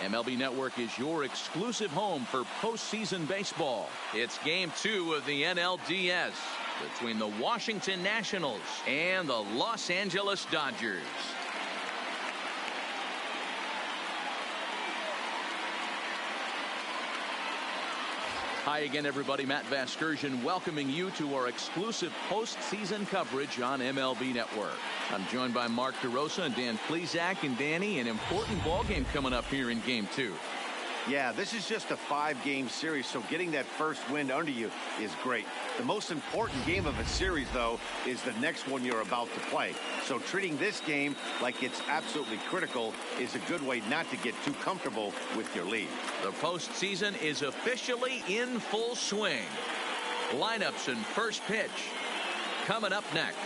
MLB Network is your exclusive home for postseason baseball. It's Game 2 of the NLDS between the Washington Nationals and the Los Angeles Dodgers. Hi again, everybody. Matt Vasgersian welcoming you to our exclusive postseason coverage on MLB Network. I'm joined by Mark DeRosa and Dan Plesac. And Danny, an important ball game coming up here in Game 2. Yeah, this is just a 5-game series, so getting that first win under you is great. The most important game of a series, though, is the next one you're about to play. So treating this game like it's absolutely critical is a good way not to get too comfortable with your lead. The postseason is officially in full swing. Lineups and first pitch coming up next.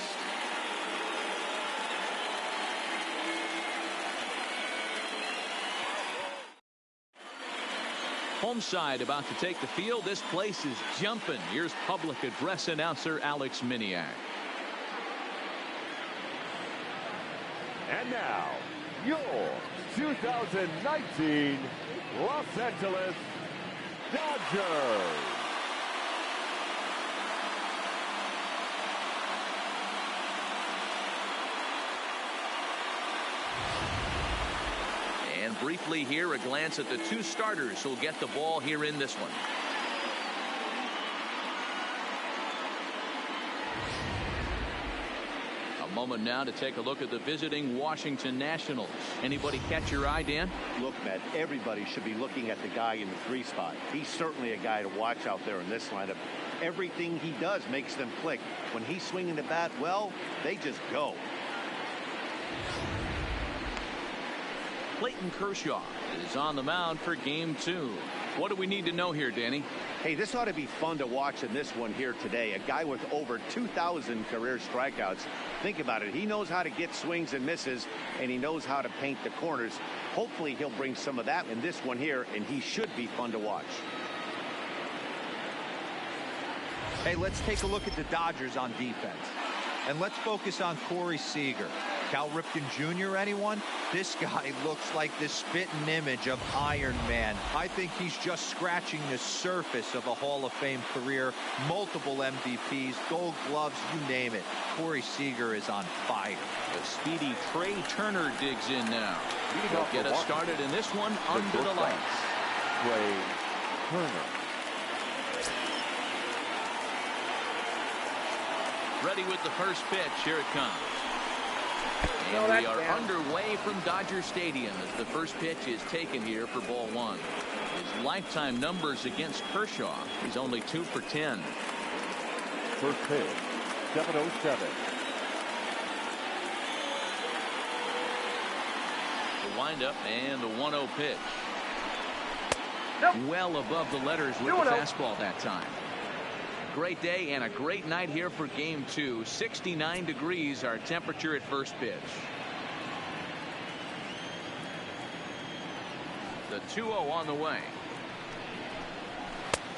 Home side about to take the field. This place is jumping. Here's public address announcer Alex Miniak. And now, your 2019 Los Angeles Dodgers. And briefly here, a glance at the two starters who'll get the ball here in this one. A moment now to take a look at the visiting Washington Nationals. Anybody catch your eye, Dan? Look, Matt, everybody should be looking at the guy in the 3 spot. He's certainly a guy to watch out there in this lineup. Everything he does makes them click. When he's swinging the bat, well, they just go. Clayton Kershaw is on the mound for Game 2. What do we need to know here, Danny? Hey, this ought to be fun to watch in this one here today. A guy with over 2,000 career strikeouts. Think about it. He knows how to get swings and misses, and he knows how to paint the corners. Hopefully, he'll bring some of that in this one here, and he should be fun to watch. Hey, let's take a look at the Dodgers on defense. And let's focus on Corey Seager. Cal Ripken Jr., anyone? This guy looks like the spitting image of Iron Man. I think he's just scratching the surface of a Hall of Fame career. Multiple MVPs, Gold Gloves, you name it. Corey Seager is on fire. The speedy Trey Turner digs in now. He'll get us started in this one under the lights. Trey Turner. Ready with the first pitch. Here it comes. And we are underway from Dodger Stadium as the first pitch is taken here for ball 1. His lifetime numbers against Kershaw, he's only 2 for 10. First pitch, 7:07. The windup and the 1-0 pitch. Well above the letters with the fastball that time. Great day and a great night here for Game 2. 69 degrees our temperature at first pitch. The 2-0 on the way.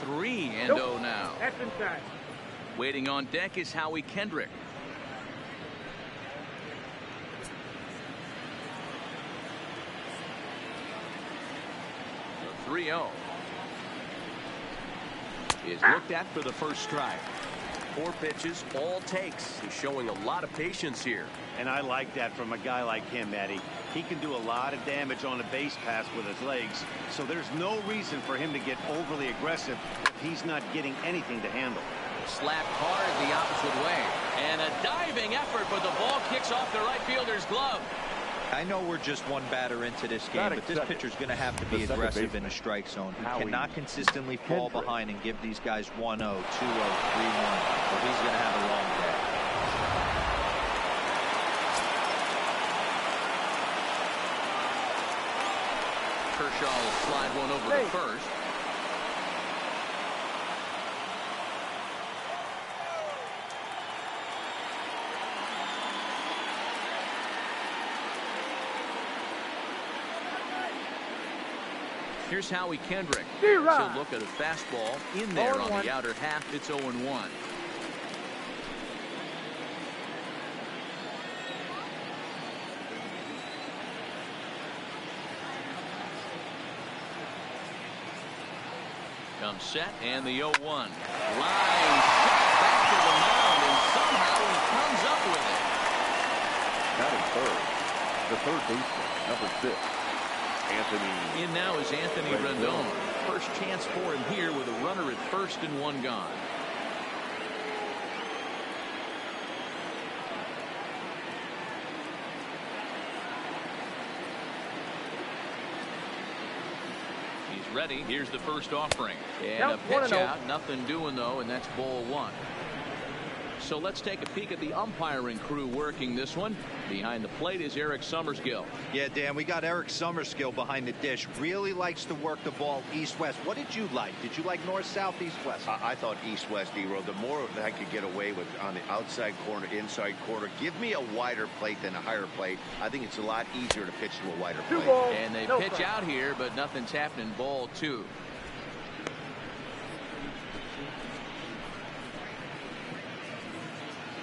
3-0 now. That's inside. Waiting on deck is Howie Kendrick. The 3-0. Is looked at for the first strike. 4 pitches, all takes. He's showing a lot of patience here. And I like that from a guy like him, Matty. He can do a lot of damage on a base pass with his legs, so there's no reason for him to get overly aggressive if he's not getting anything to handle. Slapped hard the opposite way. And a diving effort, but the ball kicks off the right fielder's glove. I know we're just one batter into this game, but this pitcher's going to have to be aggressive in the strike zone. He cannot consistently fall behind and give these guys 1-0, 2-0, 3-1, or he's going to have a long day. Kershaw will slide one over to first. Here's Howie Kendrick. He'll look at a fastball in there on the outer half. It's 0-1. Comes set and the 0-1. Line shot back to the mound, and somehow he comes up with it. Batting third, the third baseman, number 6, Anthony. In now is Anthony Rendon. First chance for him here with a runner at first and 1 gone. He's ready. Here's the first offering. And a pitch out. Nothing doing, though, and that's ball 1. So let's take a peek at the umpiring crew working this one. Behind the plate is Eric Summerskill. Yeah, Dan, we got Eric Summerskill behind the dish. Really likes to work the ball east-west. What did you like? Did you like north-south, east-west? I thought east-west, D-Row. The more that I could get away with on the outside corner, inside corner, give me a wider plate than a higher plate. I think it's a lot easier to pitch to a wider plate. And they pitch out here, but nothing's happening. Ball 2.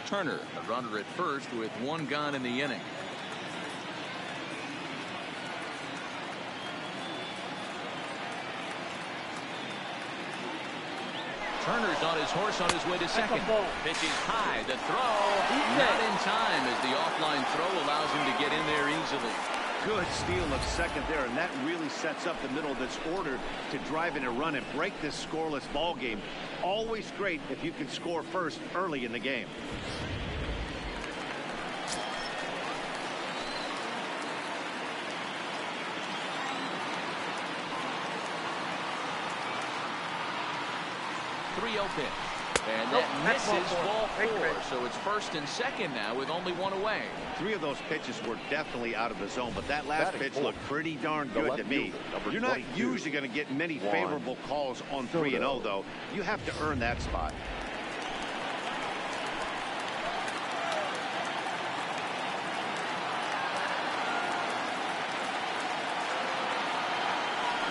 Turner, a runner at first with 1 gone in the inning. Turner's on his horse on his way to second. Pitches high. The throw not in time as the offline throw allows him to get in there easily. Good steal of second there, and that really sets up the middle of this order to drive in a run and break this scoreless ball game. Always great if you can score first early in the game. Pitch. And that misses ball 4. So it's first and second now with only 1 away. 3 of those pitches were definitely out of the zone, but that last pitch looked pretty darn good to me. You're not usually going to get many favorable calls on 3-0, though. You have to earn that spot.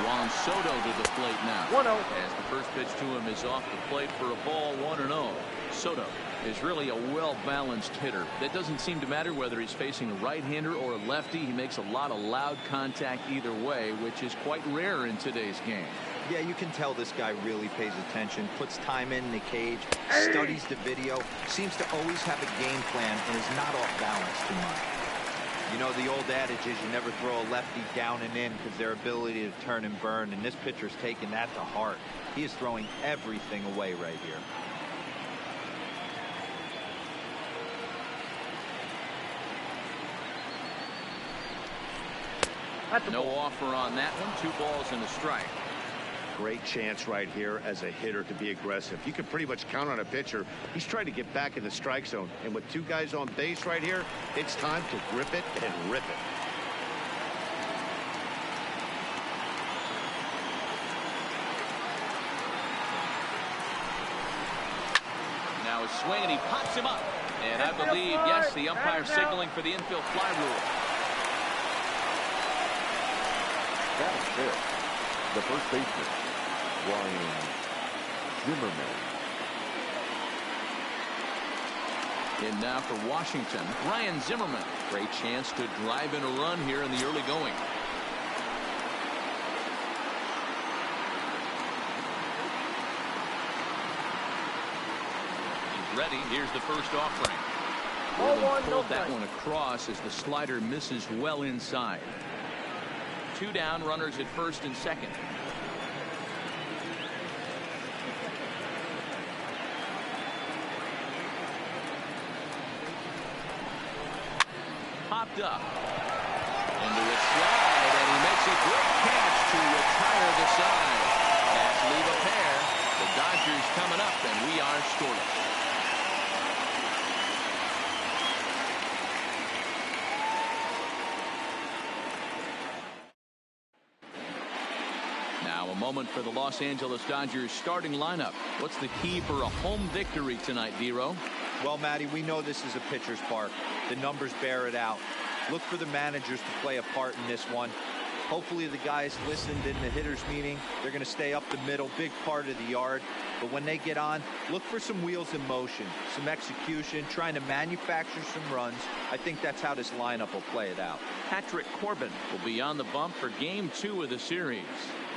Juan Soto to the plate now. 1-0. As the first pitch to him is off the plate for a ball, 1-0. Soto is really a well-balanced hitter. That doesn't seem to matter whether he's facing a right-hander or a lefty. He makes a lot of loud contact either way, which is quite rare in today's game. Yeah, you can tell this guy really pays attention, puts time in the cage, studies the video, seems to always have a game plan, and is not off balance too much. You know, the old adage is you never throw a lefty down and in because their ability to turn and burn, and this pitcher's taking that to heart. He is throwing everything away right here. No offer on that one. 2 balls and a strike. Great chance right here as a hitter to be aggressive. You can pretty much count on a pitcher. He's trying to get back in the strike zone. And with 2 guys on base right here, it's time to grip it and rip it. Now a swing, and he pops him up. And I believe, yes, the umpire signaling for the infield fly rule. Batting fifth, the first baseman, Ryan Zimmerman. And now for Washington, Ryan Zimmerman. Great chance to drive in a run here in the early going. He's ready. Here's the first offering. Pulled that one across as the slider misses well inside. 2 down, runners at first and second. Popped up into a slide, and he makes a great catch to retire the side. That's leave a pair. The Dodgers coming up, and we are scoreless. Now a moment for the Los Angeles Dodgers starting lineup. What's the key for a home victory tonight, D-Row? Well, Matty, we know this is a pitcher's park. The numbers bear it out. Look for the managers to play a part in this one. Hopefully the guys listened in the hitters meeting. They're going to stay up the middle, big part of the yard. But when they get on, look for some wheels in motion, some execution, trying to manufacture some runs. I think that's how this lineup will play it out. Patrick Corbin will be on the bump for Game 2 of the series.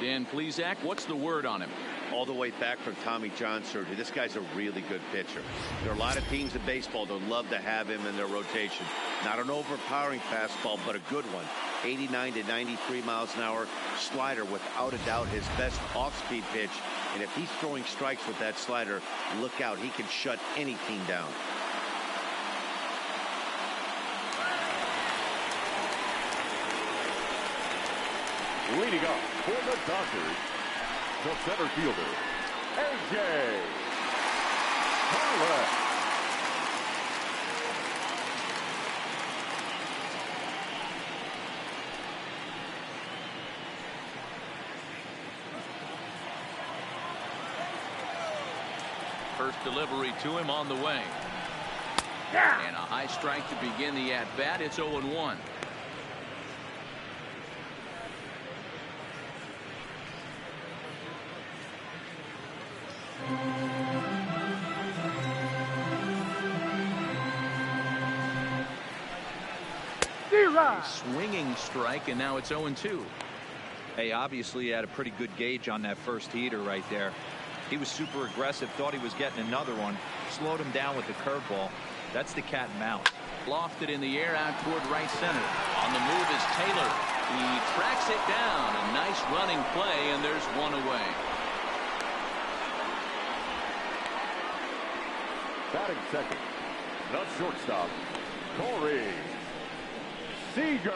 Dan Plesac, what's the word on him? All the way back from Tommy John surgery. This guy's a really good pitcher. There are a lot of teams in baseball that would love to have him in their rotation. Not an overpowering fastball, but a good one. 89 to 93 miles an hour. Slider, without a doubt, his best off-speed pitch. And if he's throwing strikes with that slider, look out. He can shut any team down. Leading up for the Dodgers, the center fielder, A.J. Pollock. First delivery to him on the way. And a high strike to begin the at-bat. It's 0-1. A swinging strike, and now it's 0-2. Hey, obviously he had a pretty good gauge on that first heater right there. He was super aggressive, thought he was getting another one, slowed him down with the curveball. That's the cat and mouse. Lofted in the air out toward right center. On the move is Taylor. He tracks it down. A nice running play, and there's one away. Batting second, the shortstop, Corey Seager.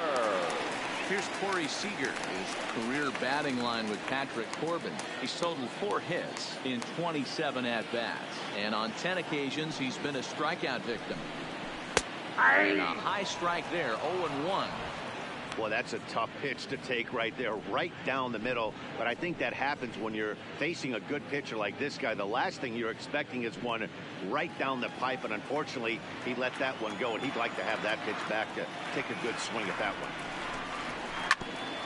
Here's Corey Seager. His career batting line with Patrick Corbin. He's totaled 4 hits in 27 at-bats. And on 10 occasions, he's been a strikeout victim. And a high strike there, 0-1. Well, that's a tough pitch to take right there, right down the middle. But I think that happens when you're facing a good pitcher like this guy. The last thing you're expecting is one right down the pipe. And unfortunately, he let that one go. And he'd like to have that pitch back to take a good swing at that one.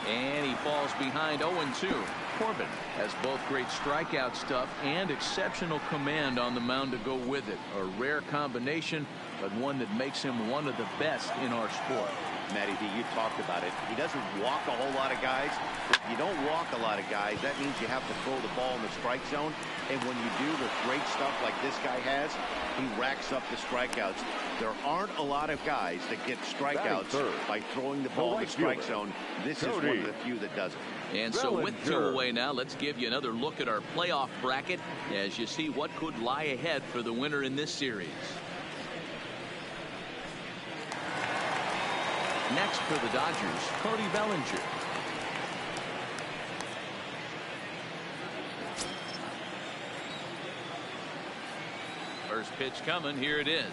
And he falls behind 0-2. Corbin has both great strikeout stuff and exceptional command on the mound to go with it. A rare combination, but one that makes him one of the best in our sport. Matty D, you talked about it. He doesn't walk a whole lot of guys. If you don't walk a lot of guys, that means you have to throw the ball in the strike zone. And when you do with great stuff like this guy has, he racks up the strikeouts. There aren't a lot of guys that get strikeouts by throwing the ball in the strike zone. This is one of the few that does it. And so with 2 away now, let's give you another look at our playoff bracket as you see what could lie ahead for the winner in this series. Next for the Dodgers, Cody Bellinger. First pitch coming. Here it is.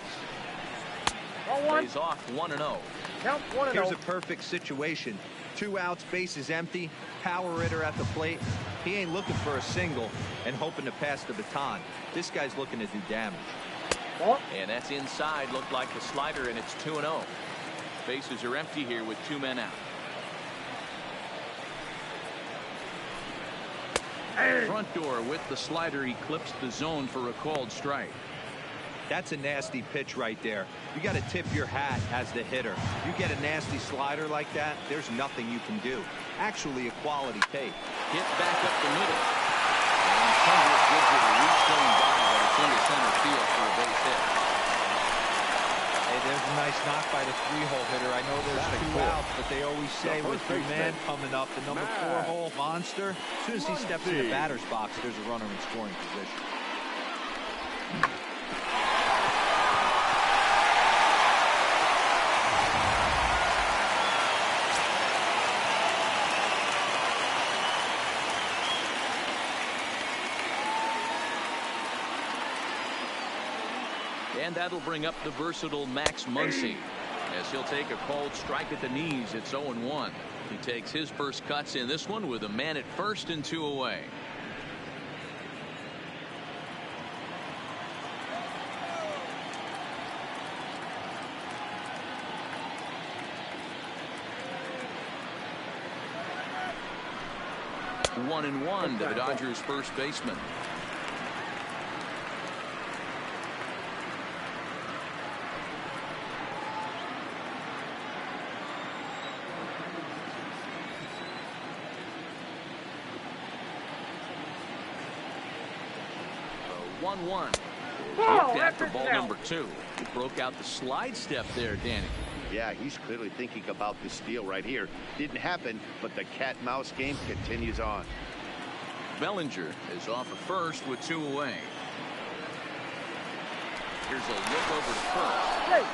Plays off 1-0. Count 1-0. Here's a perfect situation. 2 outs, bases empty, power hitter at the plate. He ain't looking for a single and hoping to pass the baton. This guy's looking to do damage. And that's inside. Looked like the slider, and it's 2-0. Bases are empty here with 2 men out. Front door with the slider. He clips the zone for a called strike. That's a nasty pitch right there. You got to tip your hat as the hitter. You get a nasty slider like that, there's nothing you can do. Actually a quality take. Hit back up the middle. And Kendrick gives it a reach going by, but it's into center field for a base hit. Hey, there's a nice knock by the 3-hole hitter. I know there's 2 outs, but they always say with your man coming up, the number 4-hole monster, as soon as he steps in the batter's box, there's a runner in scoring position. And that'll bring up the versatile Max Muncy as he'll take a called strike at the knees. It's 0-1. He takes his first cuts in this one with a man at first and 2 away. One and 1 to the Dodgers first baseman. 1-1. Looked after ball number 2. He broke out the slide step there, Danny. Yeah, he's clearly thinking about this steal right here. Didn't happen, but the cat-mouse game continues on. Bellinger is off at first with 2 away. Here's a look over to first. Hey.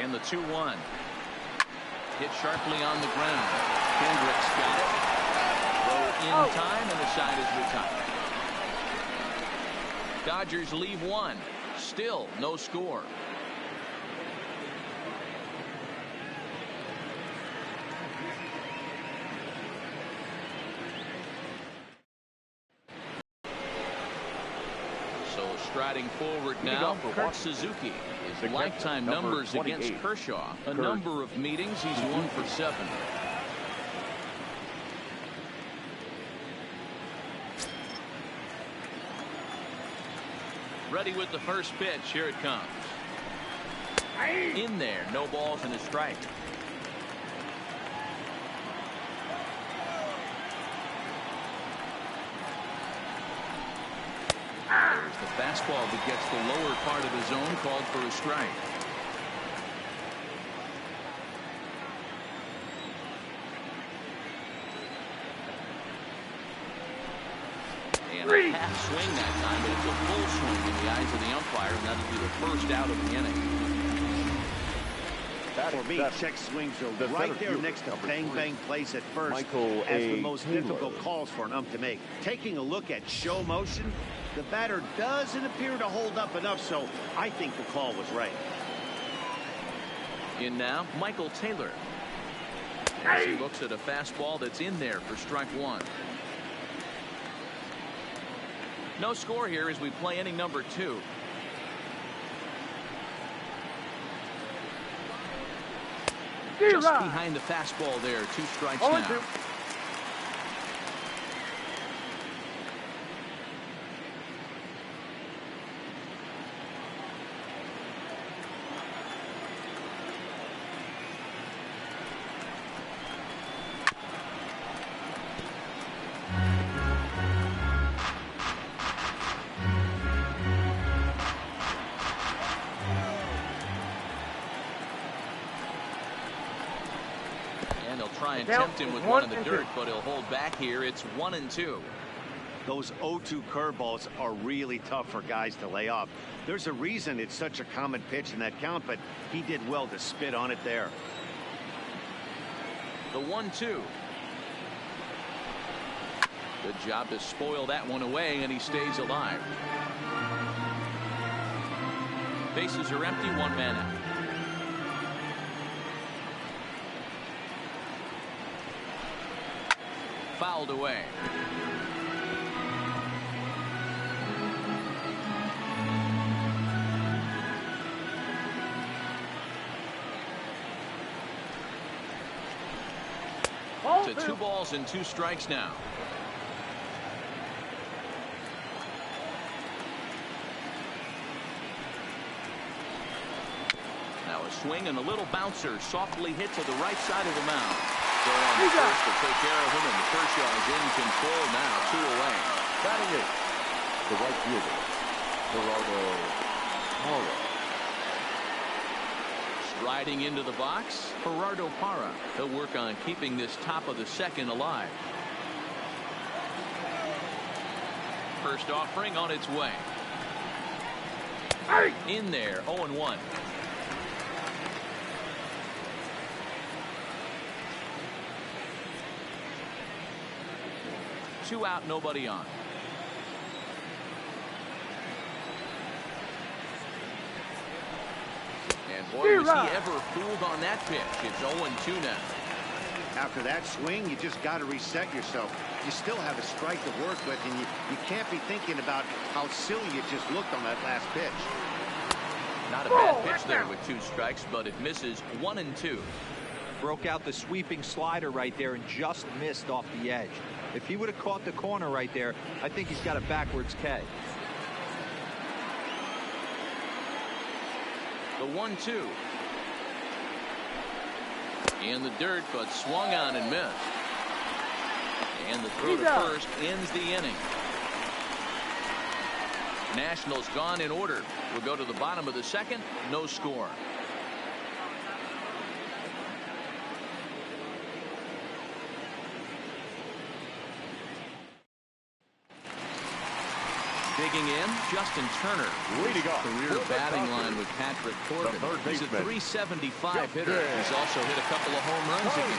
And the 2-1. Hit sharply on the ground. Hendricks got it. Throw in time, and the side is retired. Dodgers leave 1. Still no score. So striding forward now, Kurt Suzuki. His lifetime numbers against Kershaw. A number of meetings. He's 1 for 7. Ready with the first pitch. Here it comes. In there. No balls and a strike. There's the fastball that gets the lower part of the zone, called for a strike. And a half swing that time, but it's a full swing in the eyes of the umpire, and that'll be the first out of the inning. For me, check swings are right there next to bang bang plays at first as the most difficult calls for an ump to make. Taking a look at show motion, the batter doesn't appear to hold up enough, so I think the call was right. In now, Michael Taylor. As he looks at a fastball that's in there for strike 1. No score here as we play inning number 2. Just behind the fastball there. 2 strikes now. Try and tempt him with one in the dirt, but he'll hold back here. It's 1-2. Those 0-2 curveballs are really tough for guys to lay off. There's a reason it's such a common pitch in that count, but he did well to spit on it there. The 1-2. Good job to spoil that one away, and he stays alive. Bases are empty, 1 man out. Fouled away. To 2 balls and 2 strikes now. Now a swing and a little bouncer softly hit to the right side of the mound. So on the first to take care of him, and Kershaw is in control now, 2 away. Batting 8, the right fielder, Gerardo Parra. Striding into the box, Gerardo Parra. He'll work on keeping this top of the second alive. First offering on its way. In there, 0-1. Two out, nobody on. And boy, was he ever fooled on that pitch. It's 0-2 now. After that swing, you just got to reset yourself. You still have a strike to work with, and you can't be thinking about how silly you just looked on that last pitch. Not a bad pitch there with 2 strikes, but it misses. 1-2. Broke out the sweeping slider right there and just missed off the edge. If he would have caught the corner right there, I think he's got a backwards K. The 1-2. In the dirt, but swung on and missed. And the throw to first ends the inning. Nationals gone in order. We'll go to the bottom of the second. No score. Digging in, Justin Turner. Leading off. Career batting line with Patrick Corbin. He's a 375 hitter. He's also hit a couple of home runs against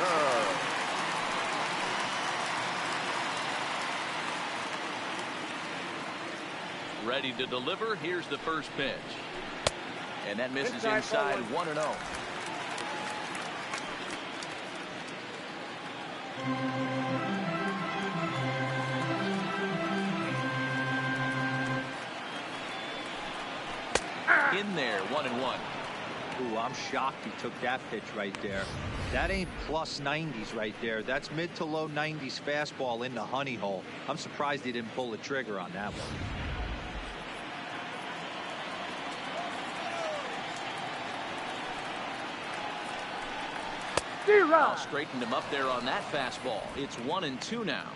him. Ready to deliver. Here's the first pitch. And that misses inside 1-0. In there, 1-1. Ooh, I'm shocked he took that pitch right there. That ain't plus 90s right there. That's mid to low 90s fastball in the honey hole. I'm surprised he didn't pull the trigger on that one. Straightened him up there on that fastball. It's 1-2 now.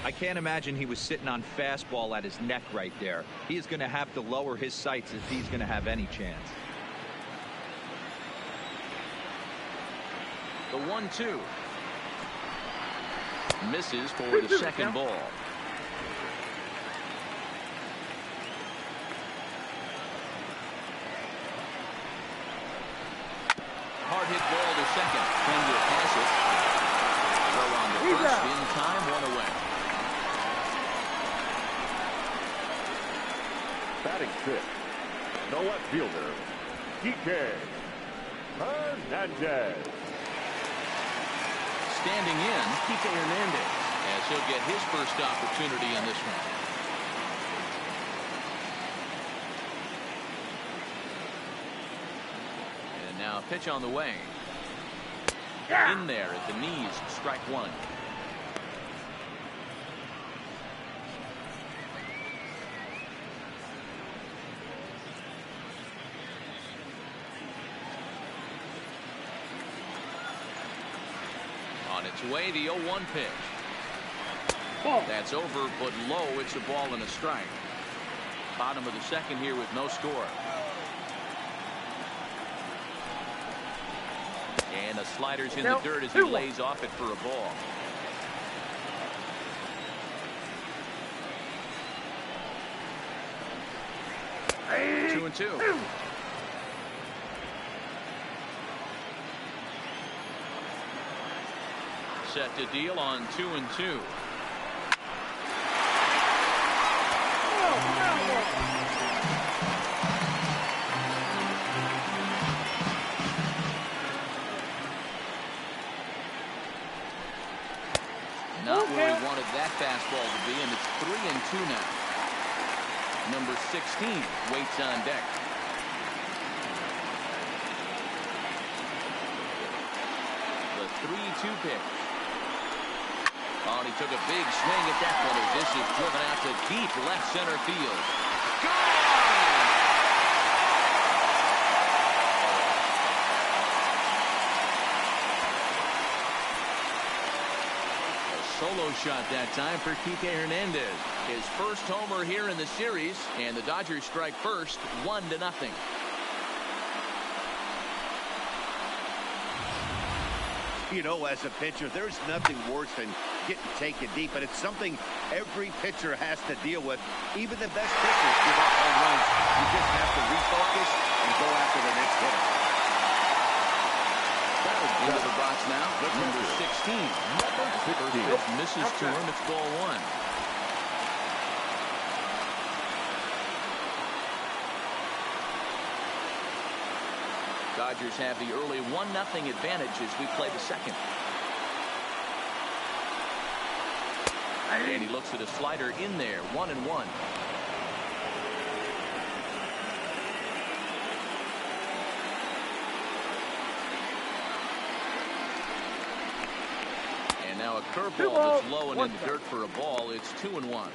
I can't imagine he was sitting on fastball at his neck right there. He is going to have to lower his sights if he's going to have any chance. The 1-2. Misses for the second ball. Hard hit ball to second. Fender pass it. Throw on the first in time, 1 away. Batting fifth. No left fielder. Kike Hernandez. Standing in, Kike Hernandez, as he'll get his first opportunity in this one. And now a pitch on the way. In there at the knees, strike one. On its way, the 0-1 pitch. That's over, but low. It's a ball and a strike. Bottom of the second here with no score. And the slider's in the dirt as he lays off it for a ball. Two and two. Set to deal on 2-2. Not where he wanted that fastball to be, and it's 3-2 now. Number 16 waits on deck. The 3-2 pitch. Oh, and he took a big swing at that one as this is driven out to deep left center field. Gone! A solo shot that time for Kike Hernandez. His first homer here in the series, and the Dodgers strike first, 1-0. You know, as a pitcher, there's nothing worse than getting taken deep, but it's something every pitcher has to deal with. Even the best pitchers give up home runs. You just have to refocus and go after the next hitter. Into the box now, number 16. First pitch misses to him. It's ball one. Dodgers have the early 1-0 advantage as we play the second. And he looks at a slider in there, 1-1. And now a curveball that's low and in the dirt for a ball. It's 2-1.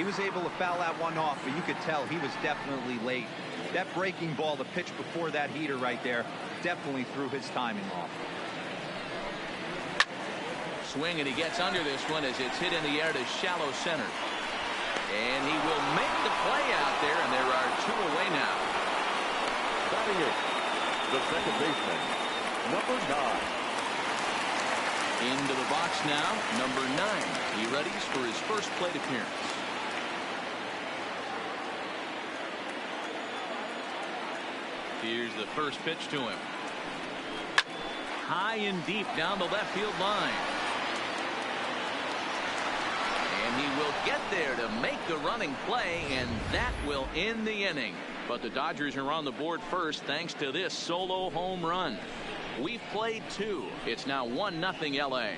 He was able to foul that one off, but you could tell he was definitely late. That breaking ball, the pitch before that heater right there, definitely threw his timing off. Swing, and he gets under this one as it's hit in the air to shallow center. And he will make the play out there, and there are 2 away now. Batting it, the second baseman, number 9. Into the box now, number 9. He readies for his first plate appearance. Here's the first pitch to him. High and deep down the left field line. And he will get there to make the running play, and that will end the inning. But the Dodgers are on the board first thanks to this solo home run. We've played 2. It's now 1-0 LA.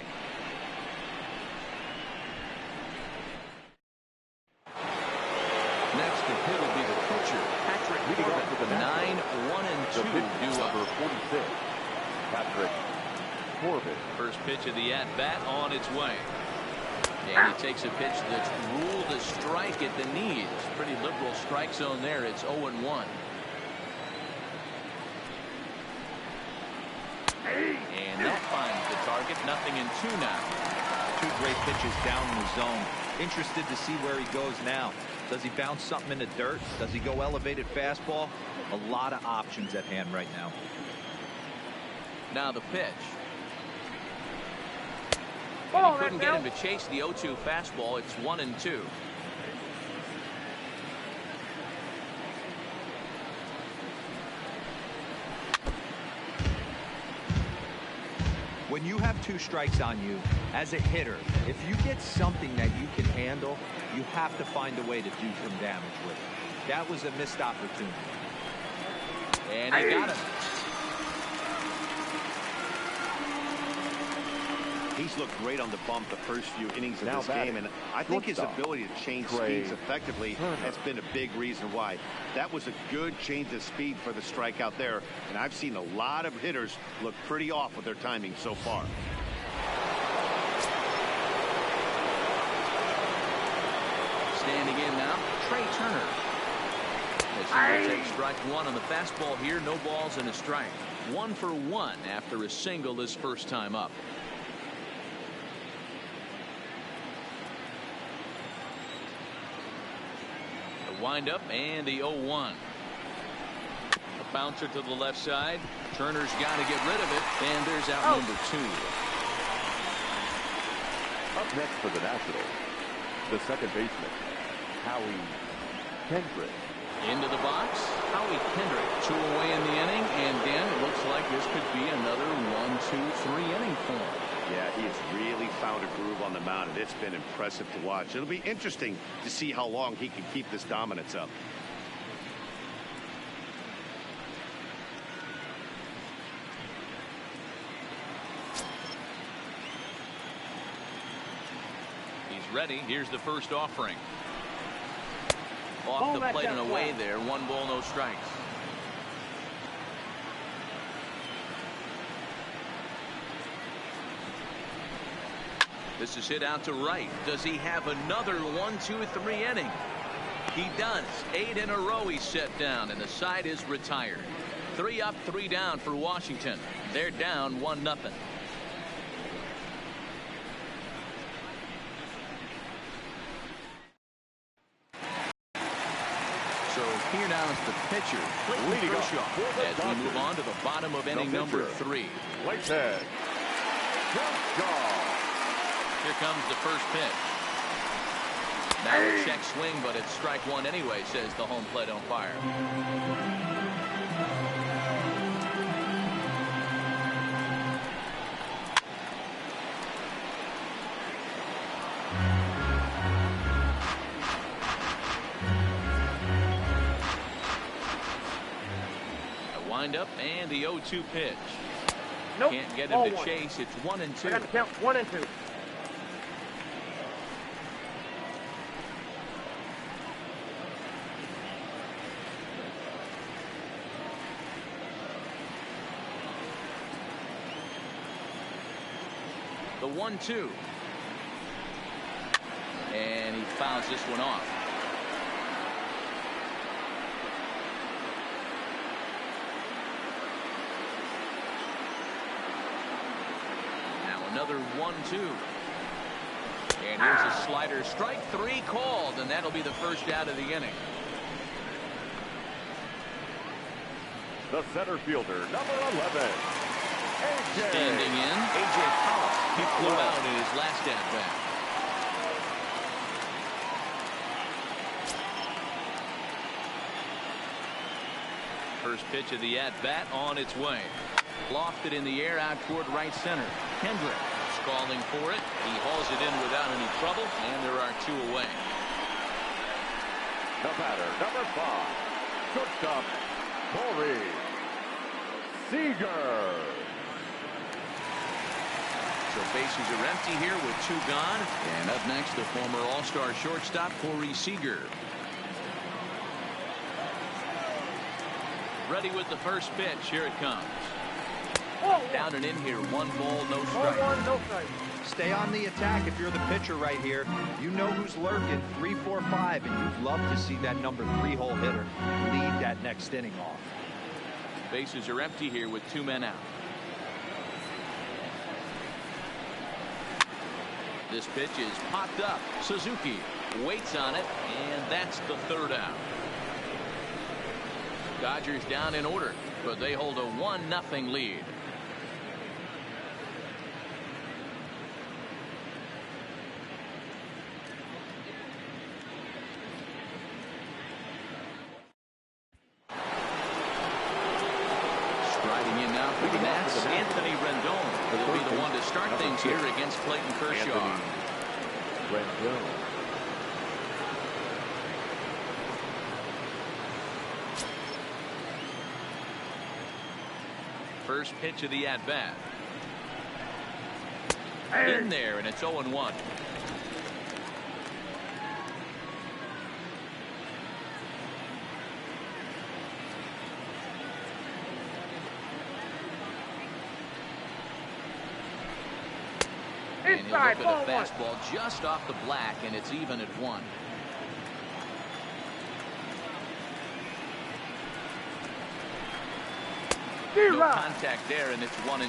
Next to hit will be the pitcher, Patrick Corbin, with a 9-1-2 due up. Number 46, Patrick Corbin. First pitch of the at-bat on its way. And he takes a pitch that's ruled a strike at the knees. Pretty liberal strike zone there. It's 0-1. And that finds the target. 0-2 now. 2 great pitches down in the zone. Interested to see where he goes now. Does he bounce something in the dirt? Does he go elevated fastball? A lot of options at hand right now. Now the pitch. And he couldn't get him to chase the 0-2 fastball. It's 1-2. When you have 2 strikes on you as a hitter, if you get something that you can handle, you have to find a way to do some damage with it. That was a missed opportunity. And he got him. He's looked great on the bump the first few innings of this game, and I think his ability to change speeds effectively has been a big reason why. That was a good change of speed for the strikeout there, and I've seen a lot of hitters look pretty off with their timing so far. Standing in now, Trey Turner. As he will take strike 1 on the fastball here. No balls and a strike. 1 for 1 after a single his first time up. Wind up and the 0-1. A bouncer to the left side. Turner's got to get rid of it, and there's out number 2. Up next for the Nationals, the second baseman, Howie Kendrick. Into the box, Howie Kendrick. 2 away in the inning, and Dan, it looks like this could be another 1-2-3 inning for him. Yeah, he has really found a groove on the mound, and it's been impressive to watch. It'll be interesting to see how long he can keep this dominance up. He's ready. Here's the first offering. Off the plate and away there. 1 ball, no strikes. This is hit out to right. Does he have another 1-2-3 inning? He does. 8 in a row he's set down, and the side is retired. 3 up, 3 down for Washington. They're down 1-0. So here now is the pitcher, Clayton Kershaw, as we move on to the bottom of inning number 3. Right head, Kershaw. Here comes the first pitch. Now a check swing, but it's strike 1 anyway, says the home plate umpire. A windup and the 0-2 pitch. Nope. Can't get him to chase. It's 1-2. I got to count 1 and 2. The 1-2. And he fouls this one off. another 1-2. And here's a slider. Strike 3 called, and that'll be the first out of the inning. The center fielder, number 11. Standing in, A.J. Pollock. He flew out in his last at-bat. First pitch of the at-bat on its way. Lofted in the air out toward right center. Kendrick calling for it. He hauls it in without any trouble, and there are 2 away. The batter, number 5. Shortstop, Corey Seager. So bases are empty here with 2 gone. And up next, the former All-Star shortstop, Corey Seager. Ready with the first pitch. Here it comes. Down and in here. 1 ball, no strike. 1-1, no strike. Stay on the attack if you're the pitcher right here. You know who's lurking. 3, 4, 5, and you'd love to see that number 3 hole hitter lead that next inning off. Bases are empty here with 2 men out. This pitch is popped up. Suzuki waits on it, and that's the 3rd out. Dodgers down in order, but they hold a 1-0 lead. Striding in now for the Nats, Anthony Rendon. He'll be the one to start things here against Clayton Kershaw. Rendon. First pitch of the at-bat. In there, and it's 0-1. And he'll look at a fastball just off the black, and it's even at 1. No contact there, and it's 1-2.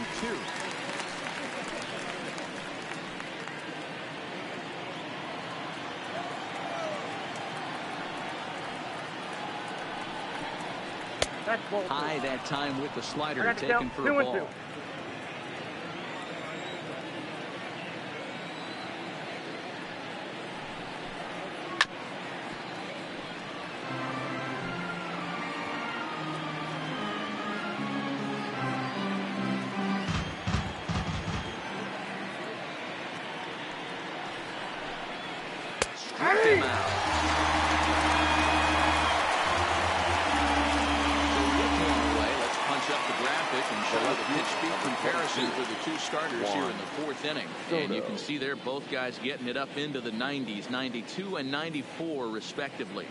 High that time with the slider taken for a ball. For the 2 starters here in the 4th inning, and you can see there both guys getting it up into the 90s, 92 and 94 respectively.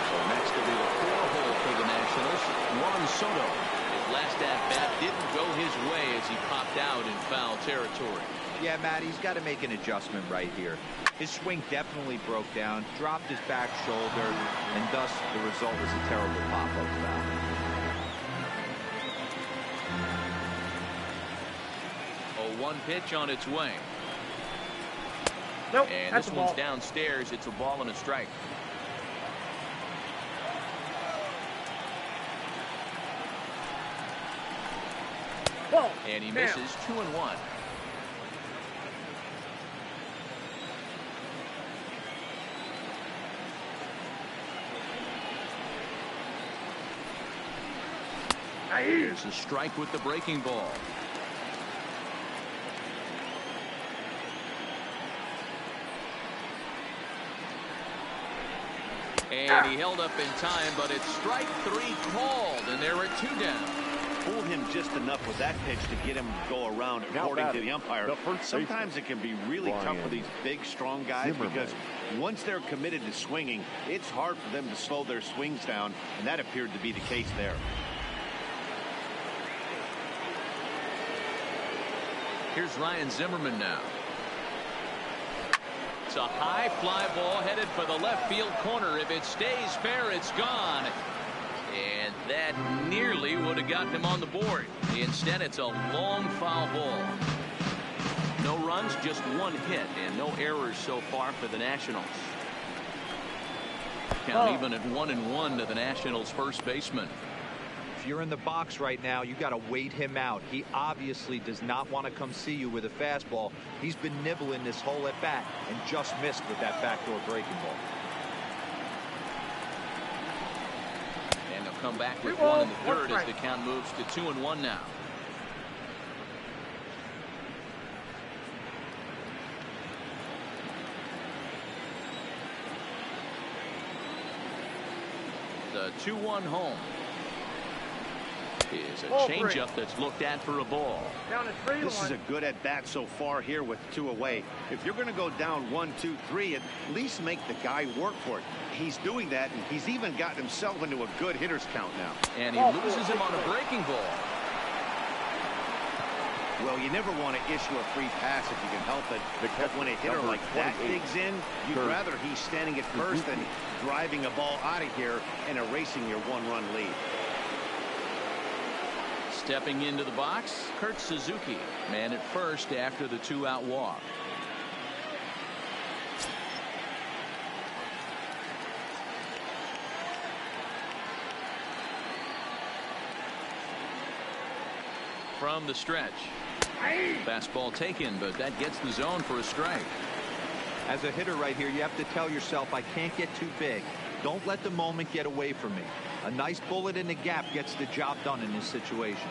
So next will be the 4-hole for the Nationals. Juan Soto. His last at bat didn't go his way as he popped out in foul territory. Yeah, Matt, he's got to make an adjustment right here. His swing definitely broke down, dropped his back shoulder, and thus the result was a terrible pop-up foul. A 1 pitch on its way. Nope, and this one's downstairs. It's a ball and a strike. And he misses 2-1. Here's a strike with the breaking ball. And he held up in time, but it's strike 3 called, and there are 2 down. Fooled him just enough with that pitch to get him to go around, according to the umpire. Sometimes it can be really tough for these big, strong guys because once they're committed to swinging, it's hard for them to slow their swings down, and that appeared to be the case there. Here's Ryan Zimmerman now. It's a high fly ball headed for the left field corner. If it stays fair, it's gone. And that nearly would have gotten him on the board. Instead, it's a long foul ball. No runs, just one hit, and no errors so far for the Nationals. Count even at 1-1 to the Nationals' first baseman. If you're in the box right now, you got to wait him out. He obviously does not want to come see you with a fastball. He's been nibbling this whole at bat and just missed with that backdoor breaking ball. And they'll come back with one in the third as the count moves to 2-1 now. The 2-1 home is a changeup that's looked at for a ball. Down to 3-1. This is a good at bat so far here with 2 away. If you're going to go down 1-2-3, at least make the guy work for it. He's doing that, and he's even gotten himself into a good hitter's count now. And he loses him on a breaking ball. Well, you never want to issue a free pass if you can help it. Because when a hitter like that digs in, you'd rather he's standing at first than driving a ball out of here and erasing your 1-run lead. Stepping into the box, Kurt Suzuki, man at first after the 2-out walk. From the stretch. Fastball taken, but that gets the zone for a strike. As a hitter right here, you have to tell yourself, I can't get too big. Don't let the moment get away from me. A nice bullet in the gap gets the job done in this situation.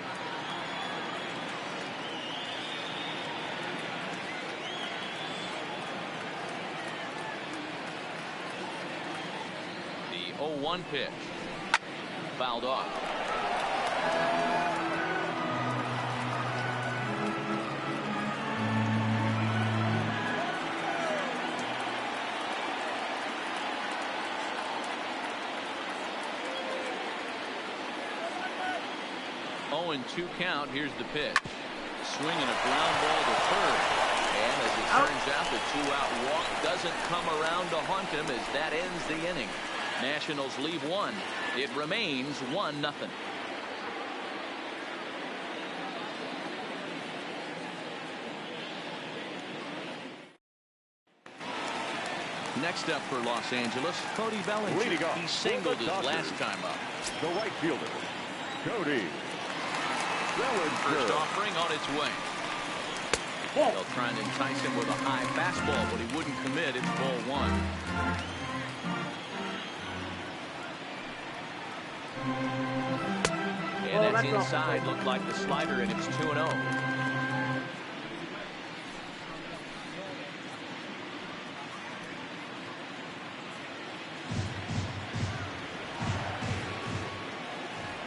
The 0-1 pitch. Fouled off. And 2 count. Here's the pitch. Swinging a ground ball to third. And as it turns out, the 2-out walk doesn't come around to haunt him as that ends the inning. Nationals leave 1. It remains 1-0. Next up for Los Angeles, Cody Bellinger. He singled his last time up. The right fielder, Cody Bellinger. First offering on its way. They'll try and entice him with a high fastball, but he wouldn't commit. It's ball 1. And that's inside. Looked like the slider, and it's 2-0.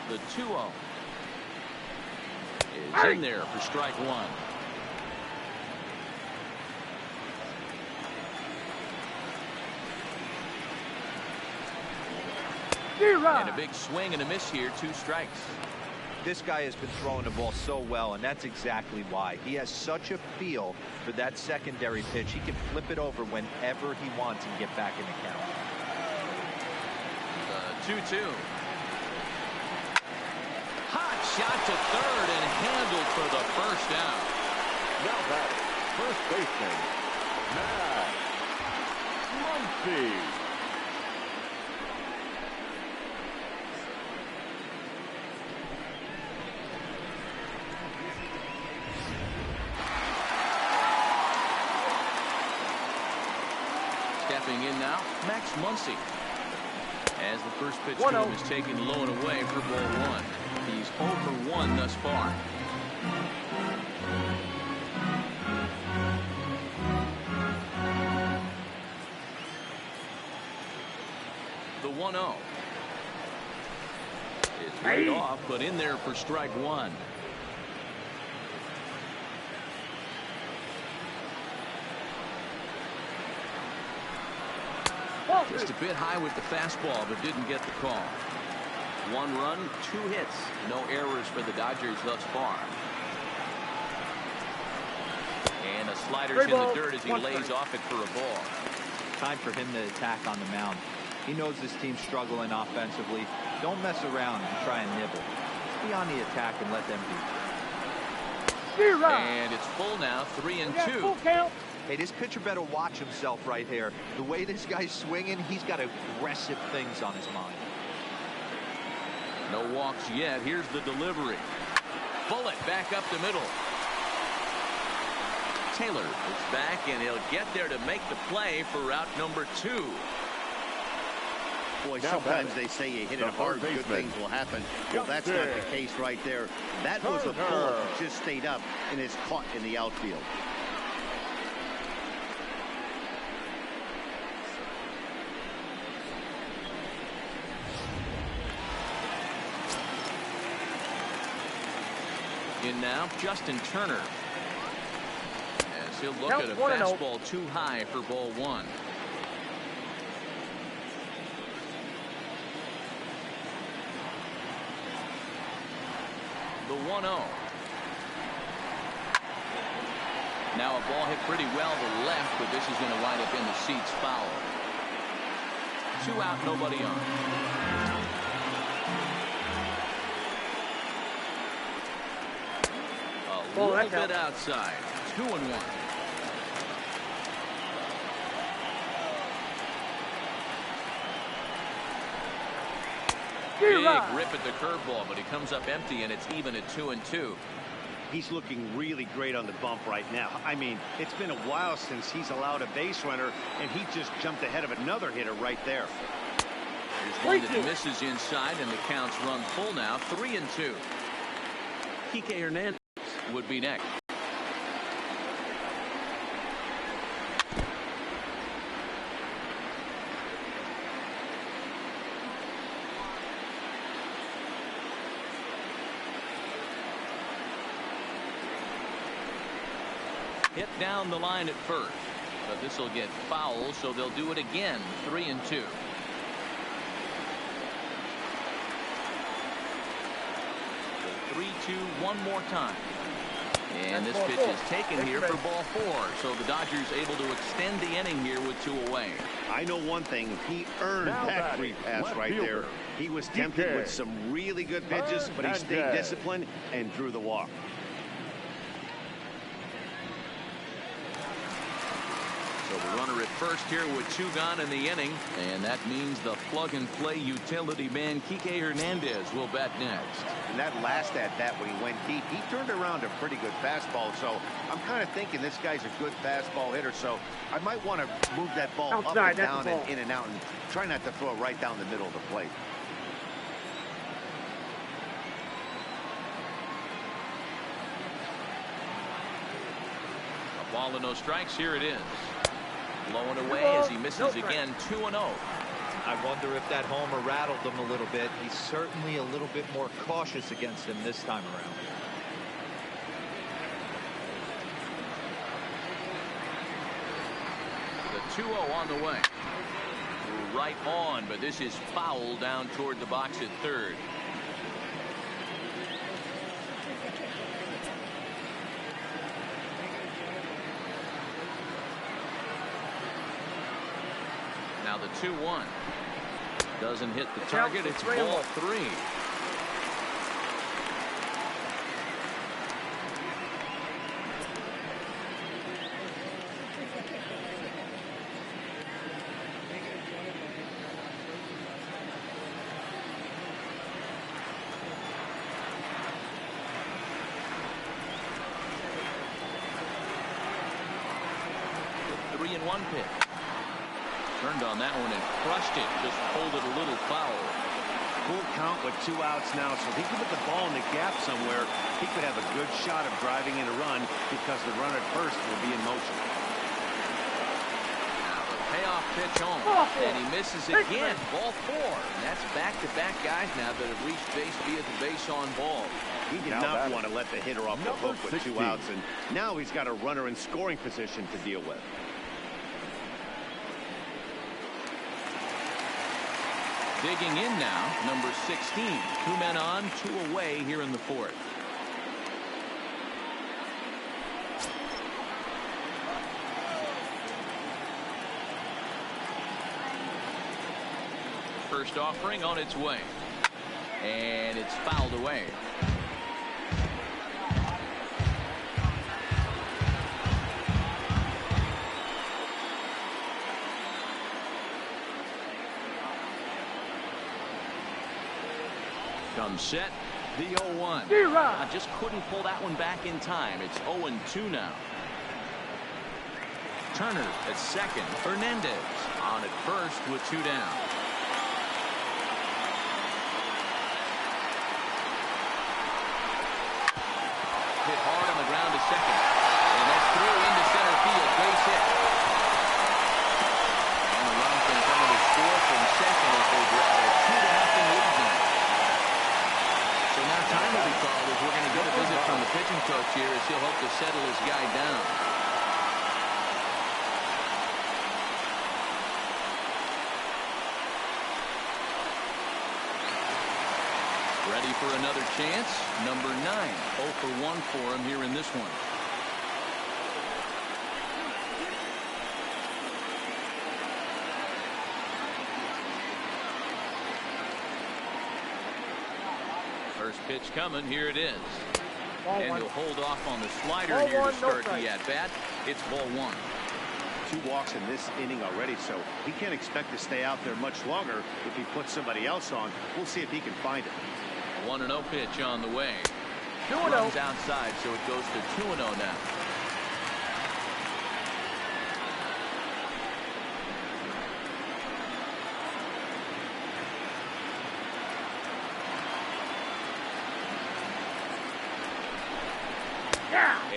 The 2-0 is in there for strike 1. And a big swing and a miss here. 2 strikes. This guy has been throwing the ball so well, and that's exactly why. He has such a feel for that secondary pitch. He can flip it over whenever he wants and get back in the count. 2-2. Hot shot to third and handled for the first out. Now batting, first baseman, Matt Muncy. Stepping in now, Max Muncy. As the first pitch to him is taken low and away for ball 1. He's 0 for 1 thus far. The 1-0 is laid off, but in there for strike 1. Just a bit high with the fastball, but didn't get the call. 1 run, 2 hits, no errors for the Dodgers thus far. And a slider's in the dirt as he lays off it for a ball. Time for him to attack on the mound. He knows this team's struggling offensively. Don't mess around and try and nibble. Be on the attack and let them beat You're And it's full now, 3-2. full count. you. Hey, this pitcher better watch himself right here. The way this guy's swinging, he's got aggressive things on his mind. No walks yet. Here's the delivery. Bullet back up the middle. Taylor is back, and he'll get there to make the play for route number 2. Boy, Now sometimes batting, they say you hit the it hard, third good baseman. things will happen. Well, that's not the case right there. That was a bullet that just stayed up and is caught in the outfield. In now, Justin Turner. As he'll look Count at a 1-0. fastball too high for ball 1. The 1-0. Now a ball hit pretty well to left, but this is going to wind up in the seats foul. 2 out, nobody on. A little bit outside. 2-1. Big rip at the curveball, but he comes up empty, and it's even at 2-2. He's looking really great on the bump right now. I mean, it's been a while since he's allowed a base runner, and he just jumped ahead of another hitter right there. Here's one that misses inside, and the count's run full now, 3-2. Kike Hernandez would be next. Hit down the line at first, but this will get foul, so they'll do it again. 3-2. The 3-2 one more time. And this pitch is taken here for ball 4, so the Dodgers able to extend the inning here with 2 away. I know one thing. He earned that free pass right there. He was tempted with some really good pitches, but he stayed disciplined and drew the walk. So the runner at first here with 2 gone in the inning, and that means the plug-and-play utility man Kike Hernandez will bat next. And that last at-bat when he went deep, he turned around a pretty good fastball. So I'm kind of thinking this guy's a good fastball hitter. So I might want to move that ball up and down and in and out and try not to throw it right down the middle of the plate. A ball and no strikes. Here it is. Blowing away as he misses again. 2-0. I wonder if that homer rattled him a little bit. He's certainly a little bit more cautious against him this time around. The 2-0 on the way. Right on, but this is foul down toward the box at third. Now the 2-1 doesn't hit the target. It's ball 3. The 3-1 pitch. Turned on that one and crushed it. Just pulled it a little foul. Full count with 2 outs now, so if he could put the ball in the gap somewhere, he could have a good shot of driving in a run because the runner at first will be in motion. Now the payoff pitch home, and he misses again. Ball 4, and that's back-to-back guys now that have reached base via the base on ball. He did not want to let the hitter off the hook with 2 outs, and now he's got a runner in scoring position to deal with. Digging in now, number 16. 2 men on, 2 away here in the 4th. First offering on its way. And it's fouled away. Come set, the 0-1. I just couldn't pull that one back in time. It's 0-2 now. Turner at second. Hernandez on at first with 2 down. Hit hard on the ground to second. And that's through into center field. Base hit. And the run's going to come to score from second as they grab a 2-0 lead now. So now time will be called as we're going to get a visit from the pitching coach here as he'll hope to settle his guy down. Ready for another chance. Number 9. 0 for 1 for him here in this one. First pitch coming. Here it is. And he'll hold off on the slider here to start the at-bat. It's ball 1. 2 walks in this inning already, so he can't expect to stay out there much longer if he puts somebody else on. We'll see if he can find it. 1-0 pitch on the way. 2-0. Runs outside, so it goes to 2-0 now.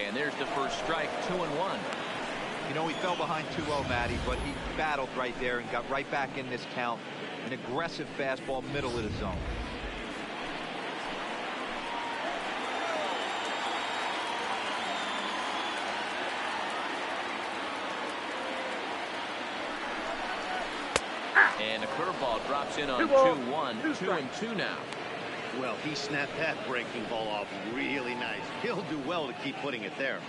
And there's the first strike. 2-1. You know, he fell behind 2-0, Matty, but he battled right there and got right back in this count. An aggressive fastball, middle of the zone. And a curveball drops in on 2-1. 2-2 now. Well, he snapped that breaking ball off really nice. He'll do well to keep putting it there.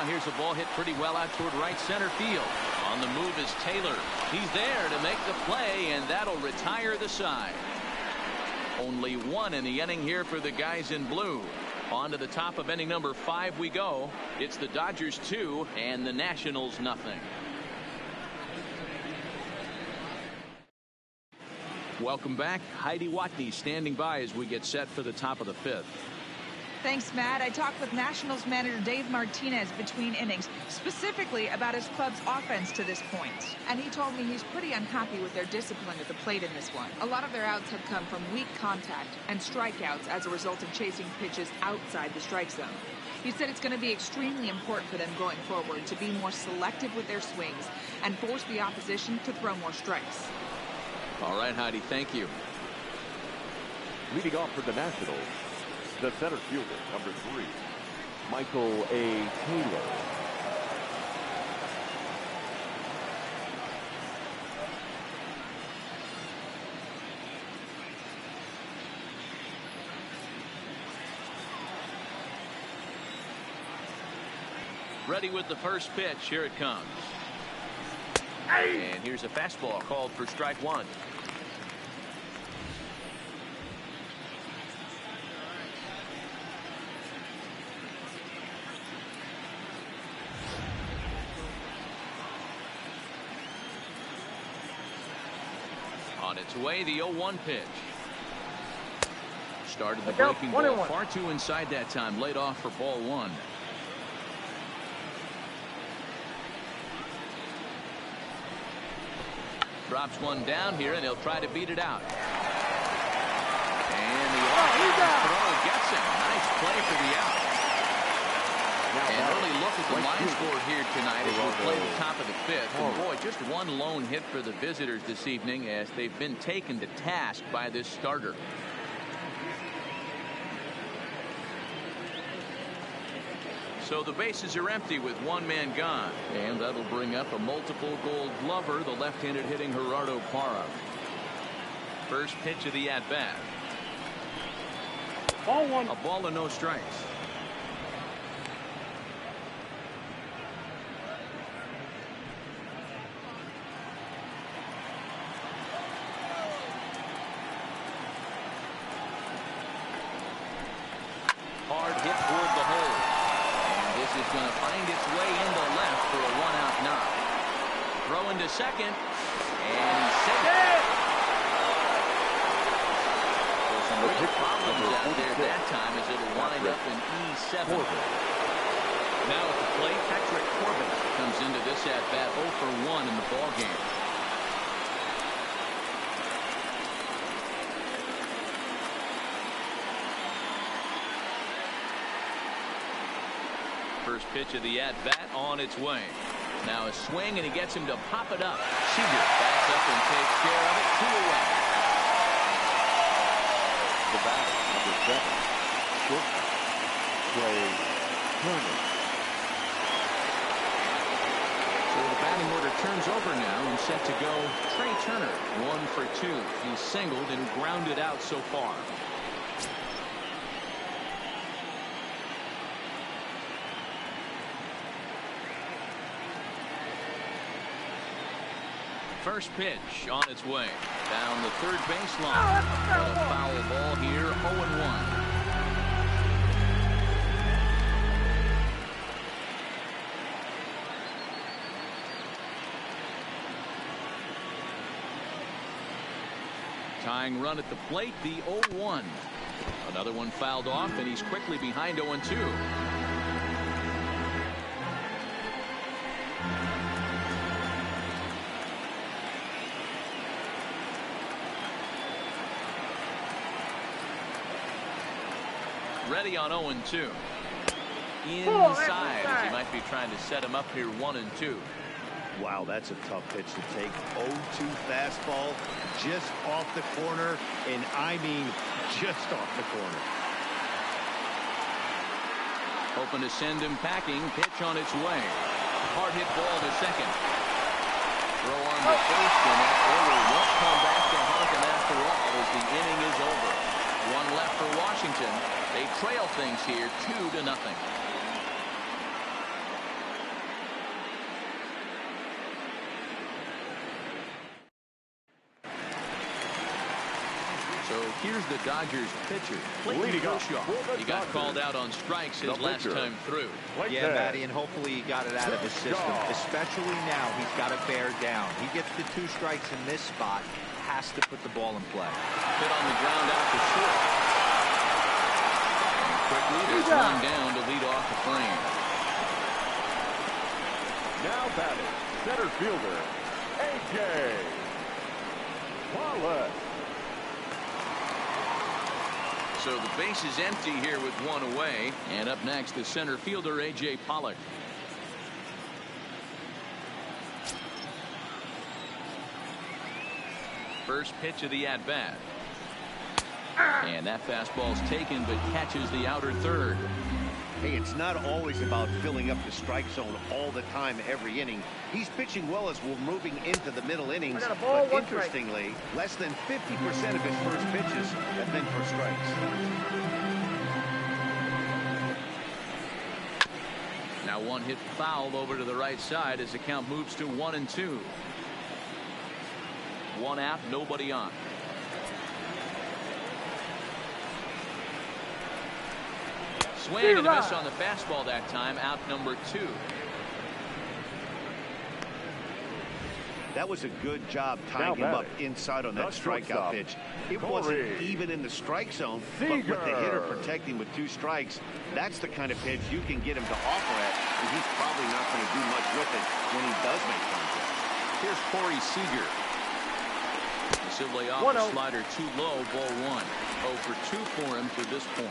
Here's a ball hit pretty well out toward right center field. On the move is Taylor. He's there to make the play, and that'll retire the side. Only 1 in the inning here for the guys in blue. On to the top of inning number 5 we go. It's the Dodgers 2 and the Nationals nothing. Welcome back. Heidi Watney standing by as we get set for the top of the 5th. Thanks, Matt. I talked with Nationals manager Dave Martinez between innings, specifically about his club's offense to this point. And he told me he's pretty unhappy with their discipline at the plate in this one. A lot of their outs have come from weak contact and strikeouts as a result of chasing pitches outside the strike zone. He said it's going to be extremely important for them going forward to be more selective with their swings and force the opposition to throw more strikes. All right, Heidi, thank you. Leading off for the Nationals, the center fielder, number 3, Michael A. Taylor. Ready with the first pitch. Here it comes. And here's a fastball called for strike 1. On its way, the 0-1 pitch. Started the breaking ball far too inside that time. Laid off for ball 1. Drops one down here, and he'll try to beat it out. And the throw gets him. Nice play for the out. An early look at the line score here tonight as we play the top of the 5th. And boy, just one lone hit for the visitors this evening as they've been taken to task by this starter. So the bases are empty with one man gone. And that'll bring up a multiple gold glover, the left-handed hitting Gerardo Parra. First pitch of the at-bat. Ball one. A ball and no strikes. Hard hit toward the hole. And this is going to find its way into left for a one-out knock. Throw into second. And he's safe. So some real problems out there that time as it'll wind up in E7. Now at the plate, Patrick Corbin comes into this at-bat 0 for 1 in the ballgame. First pitch of the at-bat on its way. Now a swing, and he gets him to pop it up. Seager backs up and takes care of it. 2 away. The batter, number 7, shortstop, Trey Turner. So the batting order turns over now and set to go Trey Turner. 1 for 2. He's singled and grounded out so far. First pitch on its way. Down the third baseline. A foul ball here, 0-1. Tying run at the plate, the 0-1. Another one fouled off, and he's quickly behind 0-2. Ready on 0-2. Inside, as he might be trying to set him up here 1-2. Wow, that's a tough pitch to take. 0-2 fastball just off the corner, and I mean just off the corner. Hoping to send him packing. Pitch on its way. Hard hit ball to second. Throw on to first, and that order won't come back to haunt him after all as the inning is over. One left for Washington. They trail things here 2-0. So here's the Dodgers pitcher, Clayton Kershaw. He got called out on strikes his last time through. Yeah, Matty, and hopefully he got it out of his system. Especially now, he's got to bear down. He gets the 2 strikes in this spot, has to put the ball in play. Hit on the ground out to short. And quickly, there's one down to lead off the frame. Now batting, center fielder, A.J. Pollock. So the base is empty here with 1 away. And up next, the center fielder, A.J. Pollock. First pitch of the at-bat. And that fastball's taken, but catches the outer third. Hey, it's not always about filling up the strike zone all the time every inning. He's pitching well as we're moving into the middle innings, but interestingly, less than 50% of his first pitches have been for strikes. Now one hit foul over to the right side as the count moves to 1-2. 1 out, nobody on. Swing and a miss on the fastball that time. Out number 2. That was a good job tying him up inside on that strikeout pitch. It wasn't even in the strike zone, but with the hitter protecting with 2 strikes, that's the kind of pitch you can get him to offer at, and he's probably not going to do much with it when he does make contact. Here's Corey Seager. He'll lay off the slider too low, ball 1. 0 for 2 for him to this point.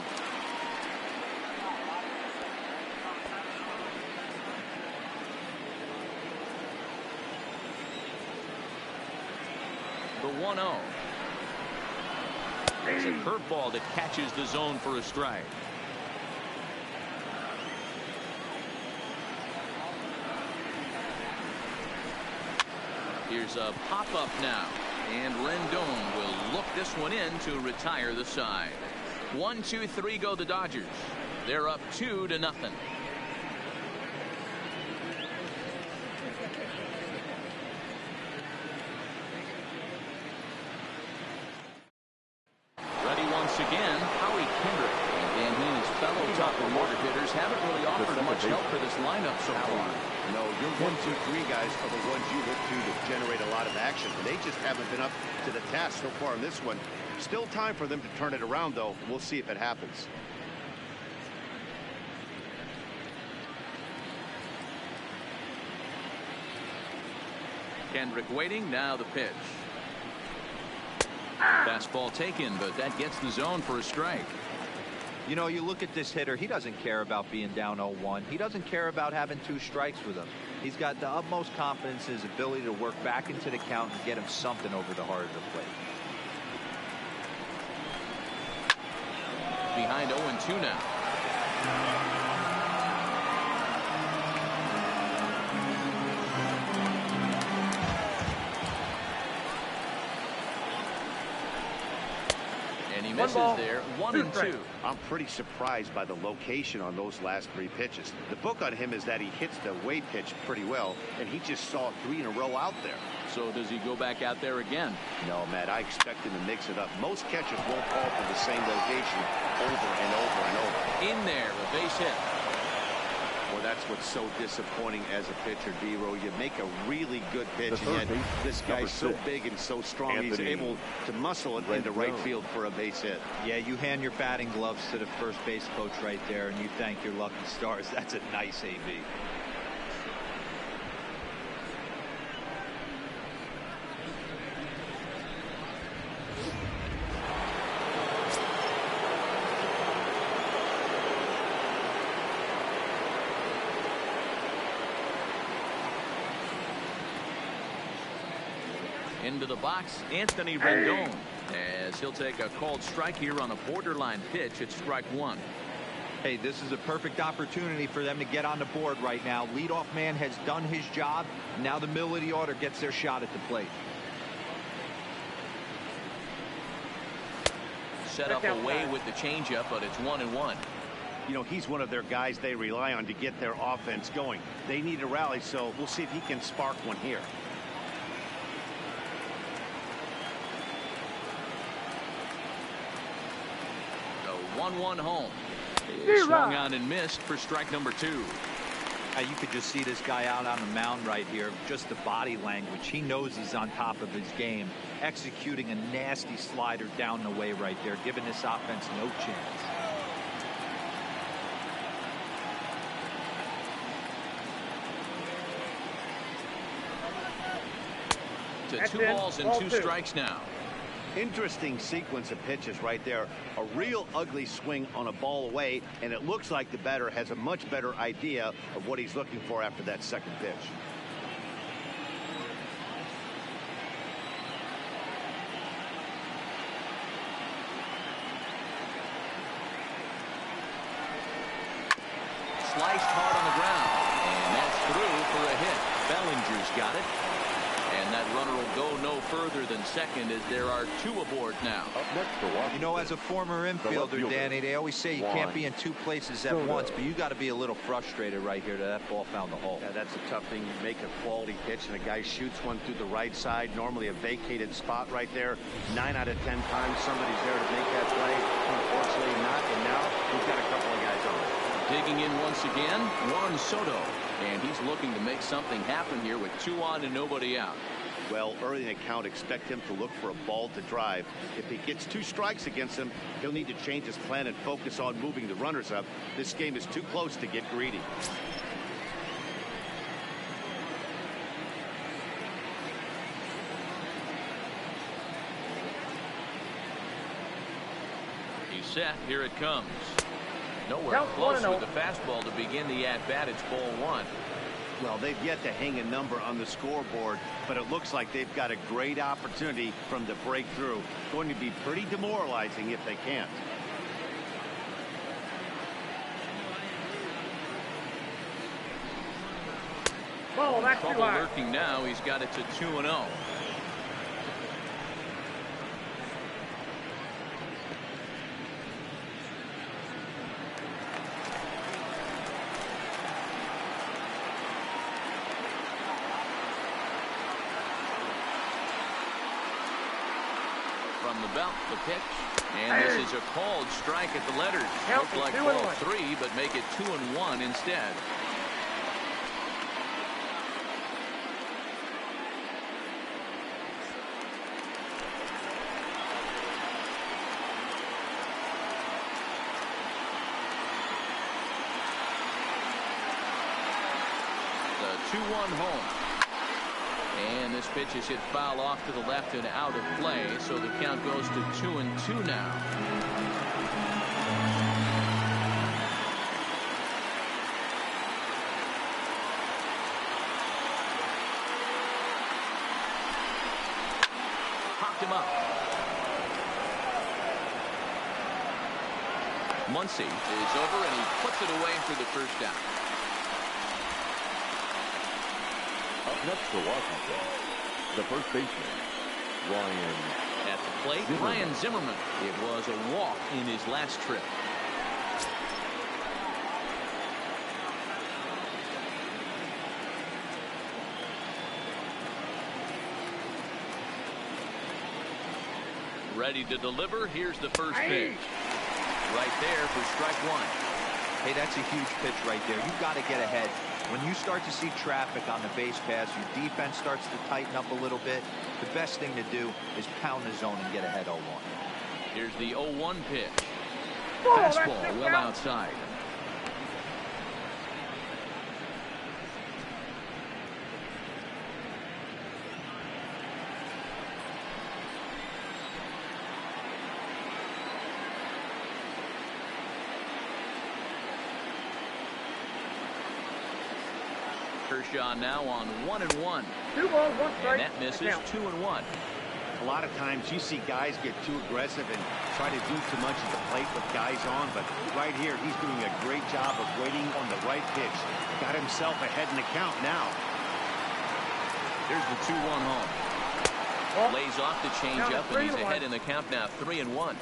The 1-0. It's a curveball that catches the zone for a strike. Here's a pop-up now, and Rendon will look this one in to retire the side. 1-2-3 go the Dodgers. They're up 2-0. Ready once again, Howie Kendrick. And he and his fellow top-of-order hitters haven't really offered much help for this lineup so far. No, your 1-2-3 guys are the ones you look to generate a lot of action. They just haven't been up to the task so far in this one. Still time for them to turn it around, though. We'll see if it happens. Kendrick waiting. Now the pitch. Fastball taken, but that gets the zone for a strike. You know, you look at this hitter, he doesn't care about being down 0-1. He doesn't care about having 2 strikes with him. He's got the utmost confidence in his ability to work back into the count and get him something over the heart of the plate. Behind 0-2 now. And he misses there. 1-2. I'm pretty surprised by the location on those last 3 pitches. The book on him is that he hits the way pitch pretty well, and he just saw 3 in a row out there. So does he go back out there again? No, Matt, I expect him to mix it up. Most catchers won't fall for the same location over and over and over. In there, a base hit. Well, that's what's so disappointing as a pitcher, D-Row. You make a really good pitch, and yet this guy's so big and so strong, he's able to muscle it into right field for a base hit. Yeah, you hand your batting gloves to the first base coach right there, and you thank your lucky stars. That's a nice AB. Into the box, Anthony Rendon, as he'll take a called strike here on a borderline pitch. It's strike 1. Hey, this is a perfect opportunity for them to get on the board right now. Leadoff man has done his job. Now the middle of the order gets their shot at the plate. Set up away with the changeup, but it's 1-1. You know, he's one of their guys they rely on to get their offense going. They need a rally, so we'll see if he can spark one here. The 1-1 home. It's swung on and missed for strike number 2. You could just see this guy out on the mound right here. Just the body language. He knows he's on top of his game. Executing a nasty slider down the way right there, giving this offense no chance. To 2 balls and 2 strikes now. Interesting sequence of pitches right there. A real ugly swing on a ball away, and it looks like the batter has a much better idea of what he's looking for after that second pitch. Sliced hard on the ground, and that's through for a hit. Bellinger's got it. And that runner will go no further than second as there are 2 aboard now. Up next for Washington. You know, as a former infielder, Danny, they always say you can't be in 2 places at once, but you got to be a little frustrated right here that ball found the hole. Yeah, that's a tough thing. You make a quality pitch and a guy shoots one through the right side, normally a vacated spot right there. 9 out of 10 times somebody's there to make that play. Unfortunately not, and now we've got a couple of guys on it. Digging in once again, Juan Soto. And he's looking to make something happen here with 2 on and nobody out. Well, early in the count, expect him to look for a ball to drive. If he gets 2 strikes against him, he'll need to change his plan and focus on moving the runners up. This game is too close to get greedy. He's set. Here it comes. Nowhere close with the fastball to begin the at-bat. It's ball 1. Well, they've yet to hang a number on the scoreboard, but it looks like they've got a great opportunity from the breakthrough. Going to be pretty demoralizing if they can't. Ball, that's too Trouble high. lurking now. He's got it to 2-0. From the belt, the pitch. And this is a called strike at the letters. Looked like ball 3, but make it 2-1 instead. The 2-1 home. And this pitch is hit foul off to the left and out of play, so the count goes to 2-2 now. Popped him up. Muncy is over, and he puts it away for the first down. Up next for Washington, the first baseman, Ryan. At the plate, Zimmerman. Ryan Zimmerman. It was a walk in his last trip. Ready to deliver. Here's the first pitch. Right there for strike one. Hey, that's a huge pitch right there. You've got to get ahead. When you start to see traffic on the base pass, your defense starts to tighten up a little bit. The best thing to do is pound the zone and get ahead 0-1. Here's the 0-1 pitch. Ball, that's Fastball too well high. outside. Kershaw now on 1-1. 2 balls, 1 strike. And that misses. Count. 2-1. A lot of times you see guys get too aggressive and try to do too much at the plate with guys on, but right here he's doing a great job of waiting on the right pitch. Got himself ahead in the count now. There's the 2-1 home. Ball. Lays off the changeup, Count and he's 3-1. ahead in the count now, 3-1.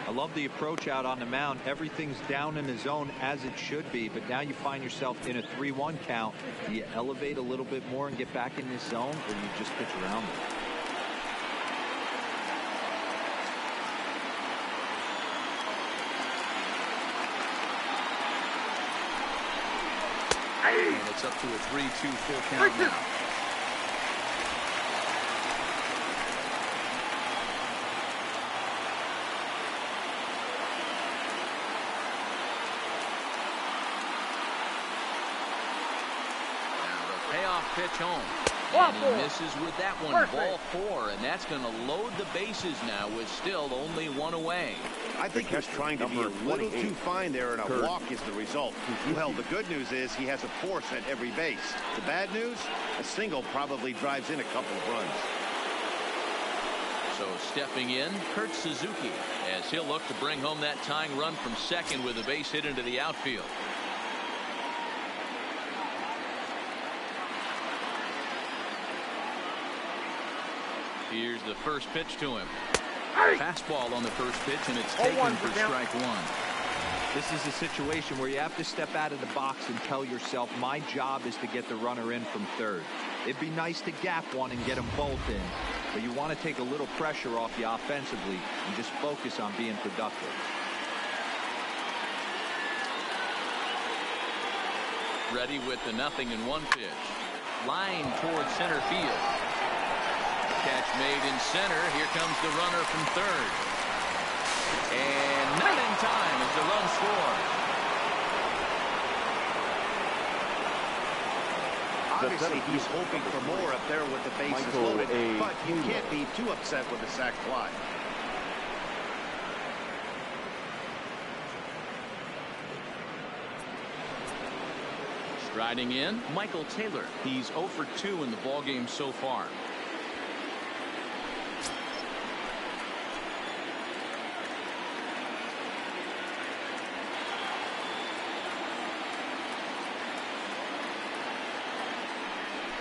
I love the approach out on the mound. Everything's down in the zone as it should be, but now you find yourself in a 3-1 count. Do you elevate a little bit more and get back in this zone, or do you just pitch around it? And it's up to a 3-2 full count now. Now the payoff pitch home. Ball And he 4. misses with that one. First Ball 4, and that's going to load the bases now with still only one away. I think he was trying to be a little too fine there, and a walk is the result. Well, the good news is he has a force at every base. The bad news, a single probably drives in a couple of runs. So stepping in, Kurt Suzuki, as he'll look to bring home that tying run from second with a base hit into the outfield. Here's the first pitch to him. Fastball on the first pitch, and it's taken for strike one. This is a situation where you have to step out of the box and tell yourself, my job is to get the runner in from third. It'd be nice to gap one and get them both in, but you want to take a little pressure off you offensively and just focus on being productive. Ready with the 0-1 pitch. Line towards center field. Catch made in center. Here comes the runner from third. And not in time as the run scored. Obviously, he's hoping for more up there with the bases loaded, but you can't be too upset with a sac fly. Striding in, Michael Taylor. He's 0 for 2 in the ballgame so far.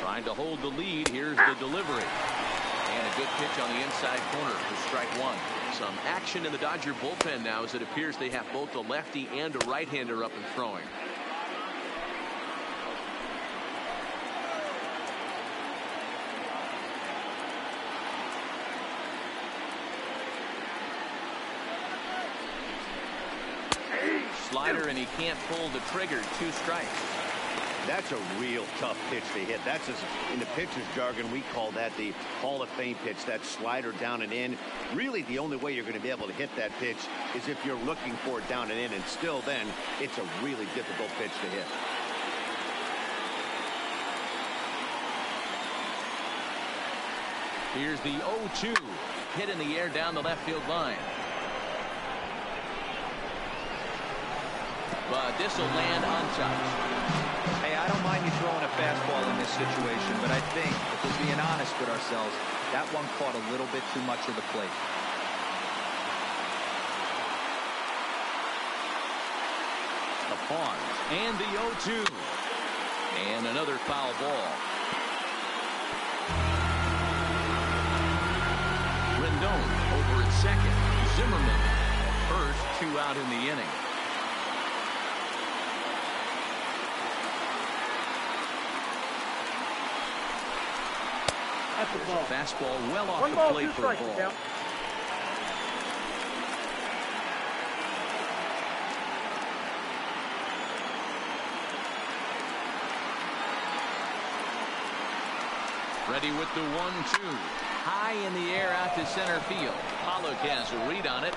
Trying to hold the lead. Here's the delivery. And a good pitch on the inside corner for strike one. Some action in the Dodger bullpen now as it appears they have both a lefty and a right-hander up and throwing. Slider, and he can't pull the trigger. 2 strikes. That's a real tough pitch to hit. That's in the pitcher's jargon, we call that the Hall of Fame pitch. That slider down and in. Really, the only way you're going to be able to hit that pitch is if you're looking for it down and in. And still then, it's a really difficult pitch to hit. Here's the 0-2. Hit in the air down the left field line. But this will land untouched. Hey, I don't mind you throwing a fastball in this situation, but I think, if we're being honest with ourselves, that one caught a little bit too much of the plate. Upon and the 0-2. And another foul ball. Rendon over at second. Zimmerman first, 2 out in the inning. That's a ball. Fastball well off 1 the ball, plate 2 for a strikes. ball. Ready with the 1-2. High in the air out to center field. Pollock has a read on it.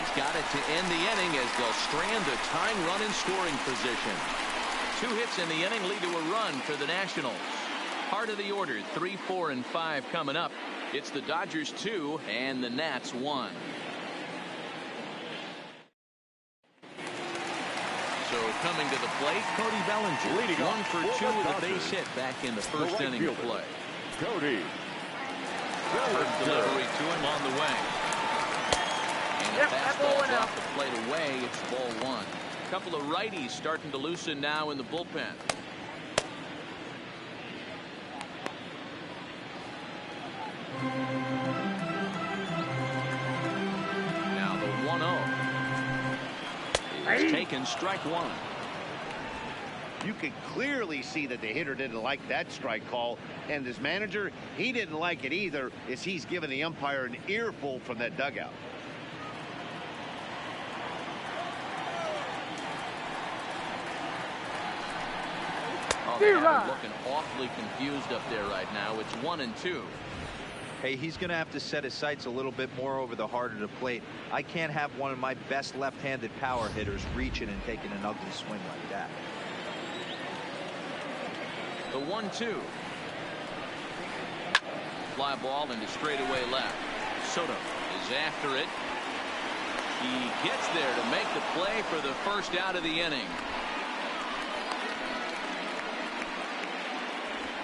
He's got it to end the inning as they'll strand a tying run in scoring position. 2 hits in the inning lead to a run for the Nationals. Part of the order, 3, 4, and 5 coming up. It's the Dodgers 2 and the Nats 1. So coming to the plate, Cody Bellinger. Leading 1 for 2 for the with a Dodgers. base hit back in the first right inning of fielder, play. Cody First delivery to him on the way. And a Yep, that ball fastball went out. off the plate away. It's ball 1. A couple of righties starting to loosen now in the bullpen. Now the 1-0 is taken, strike 1. You could clearly see that the hitter didn't like that strike call, and his manager, he didn't like it either, as he's giving the umpire an earful from that dugout. Oh, they have him looking awfully confused up there right now. It's 1-2. Hey, he's going to have to set his sights a little bit more over the heart of the plate. I can't have one of my best left-handed power hitters reaching and taking an ugly swing like that. The 1-2. Fly ball into straightaway left. Soto is after it. He gets there to make the play for the first out of the inning.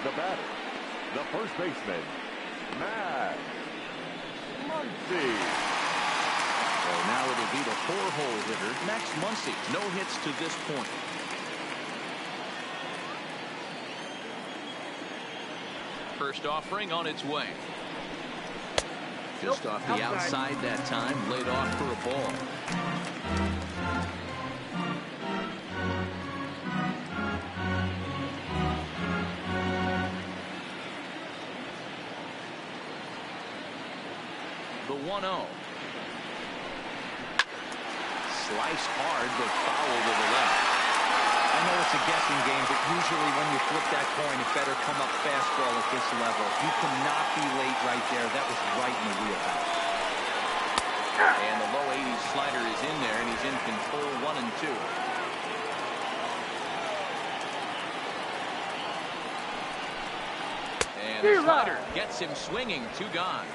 the batter, the first baseman, Matt Muncy. So now it'll be the 4-hole hitter, Max Muncy. No hits to this point. First offering on its way. Just off the outside that time, laid off for a ball. The 1-0. Slice hard, but foul to the left. I know it's a guessing game, but usually when you flip that coin, it better come up fastball at this level. You cannot be late right there. That was right in the wheelhouse. And the low 80s slider is in there, and he's in control 1-2. And the slider gets him swinging. 2 gone.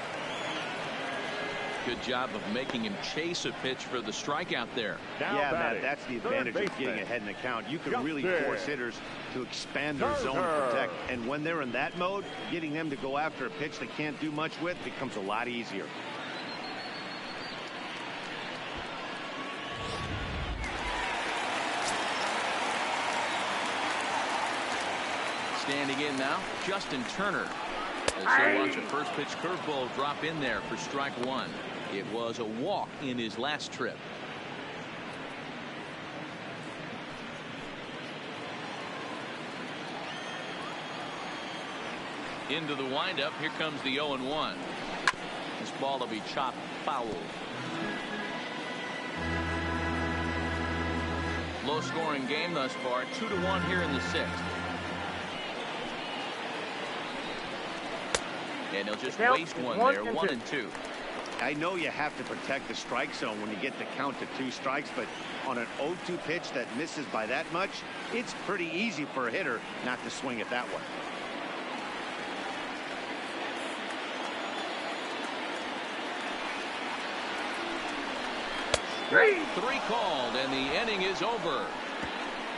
Good job of making him chase a pitch for the strikeout there. Yeah, Matt, that's the advantage of getting ahead in the count. You can really force hitters to expand their zone and protect. And when they're in that mode, getting them to go after a pitch they can't do much with becomes a lot easier. Standing in now, Justin Turner. As he'll watch a first pitch curveball drop in there for strike one. It was a walk in his last trip. Into the windup. Here comes the 0-1. This ball will be chopped foul. Low scoring game thus far. 2-1 here in the sixth. And he'll just waste one there. 1-2. I know you have to protect the strike zone when you get the count to 2 strikes, but on an 0-2 pitch that misses by that much, it's pretty easy for a hitter not to swing it that way. Three called, and the inning is over.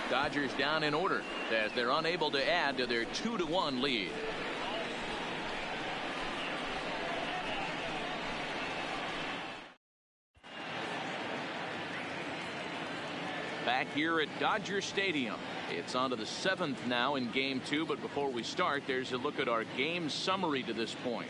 Dodgers down in order as they're unable to add to their 2-1 lead. Back here at Dodger Stadium. It's on to the 7th now in game 2, but before we start, there's a look at our game summary to this point.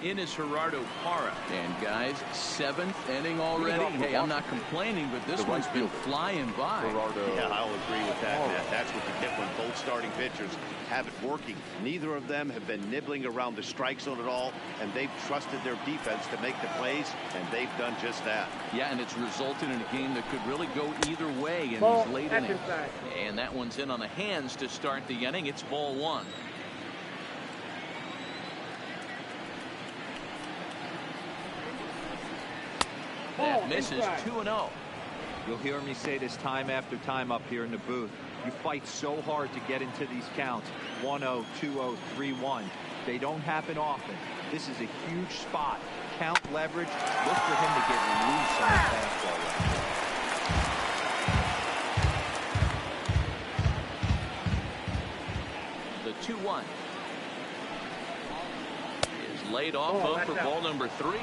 In is Gerardo Parra. And guys, 7th inning already. Hey, I'm not complaining, but this one's been flying by. Yeah, I'll agree with that, Matt. That's what you get when both starting pitchers have it working. Neither of them have been nibbling around the strike zone at all, and they've trusted their defense to make the plays, and they've done just that. Yeah, and it's resulted in a game that could really go either way in these late innings. And that one's in on the hands to start the inning. It's ball 1. That misses 2-0. You'll hear me say this time after time up here in the booth. You fight so hard to get into these counts. 1-0, 2-0, 3-1. They don't happen often. This is a huge spot. Count leverage. Look for him to get loose on the fastball. The 2-1 is laid off for ball number 3.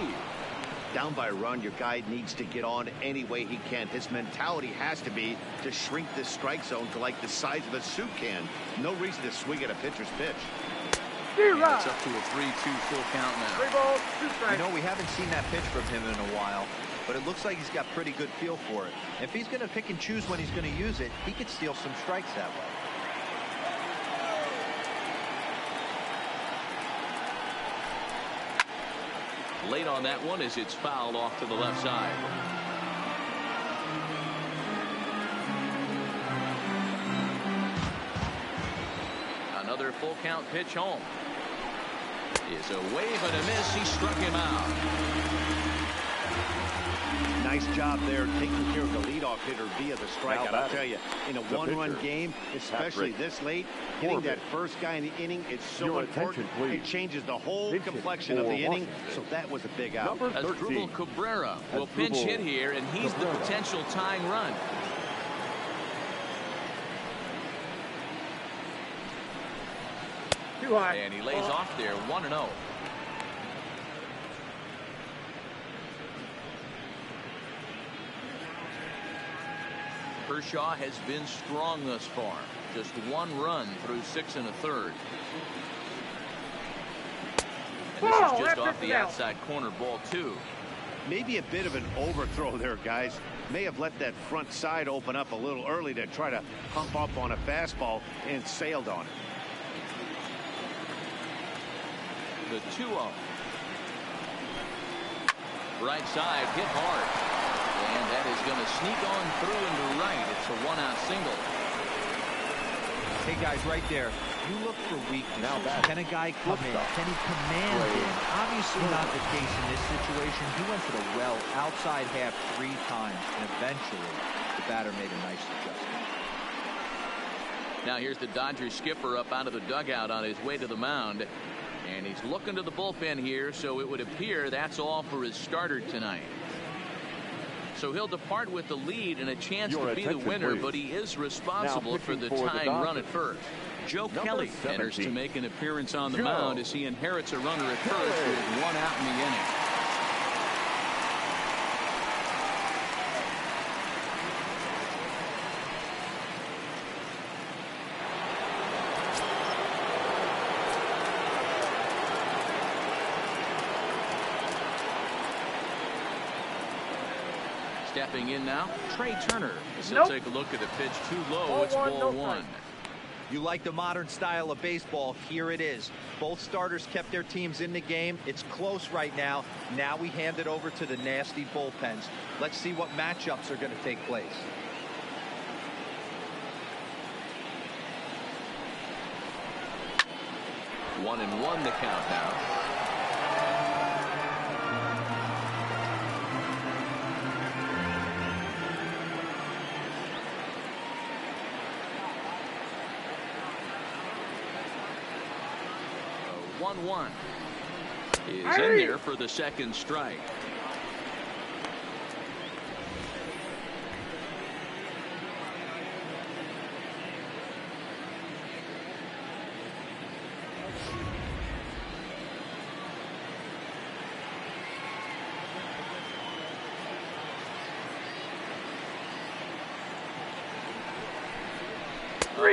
Down by a run, your guy needs to get on any way he can. His mentality has to be to shrink this strike zone to like the size of a soup can. No reason to swing at a pitcher's pitch. And it's up to a 3-2 full count now. 3 balls, 2 strikes. You know, we haven't seen that pitch from him in a while, but it looks like he's got pretty good feel for it. If he's going to pick and choose when he's going to use it, he could steal some strikes that way. Late on that one as it's fouled off to the left side. Another full count pitch home. Is a wave and a miss. He struck him out. Nice job there taking care of the leadoff hitter via the strikeout. I'll tell you, in a one-run game, especially this late, hitting that first guy in the inning, it's so important. It changes the whole complexion of the inning, so that was a big out. Asdrubal Cabrera will pinch hit here, and he's the potential tying run. Too high. And he lays off there, 1-0. Kershaw has been strong thus far. Just 1 run through 6 1/3. And this is just off the outside corner, ball 2. Maybe a bit of an overthrow there, guys. May have let that front side open up a little early to try to pump up on a fastball and sailed on it. The 2-0. Right side hit hard. And that is going to sneak on through into right. It's a 1-out single. Hey, guys, right there. You look for weakness. Can a guy come in? Can he command in? Obviously not the case in this situation. He went to the well outside half 3 times, and eventually the batter made a nice adjustment. Now here's the Dodgers skipper up out of the dugout on his way to the mound. And he's looking to the bullpen here, so it would appear that's all for his starter tonight. So he'll depart with the lead and a chance to be the winner, but he is responsible for the tying run at first. Joe Kelly enters to make an appearance on the mound as he inherits a runner at first with 1 out in the inning. Stepping in now, Trey Turner. As he'll take a look at the pitch too low. It's ball one. You like the modern style of baseball. Here it is. Both starters kept their teams in the game. It's close right now. Now we hand it over to the nasty bullpens. Let's see what matchups are going to take place. One and one the count now. A 1-1 is in there for the second strike.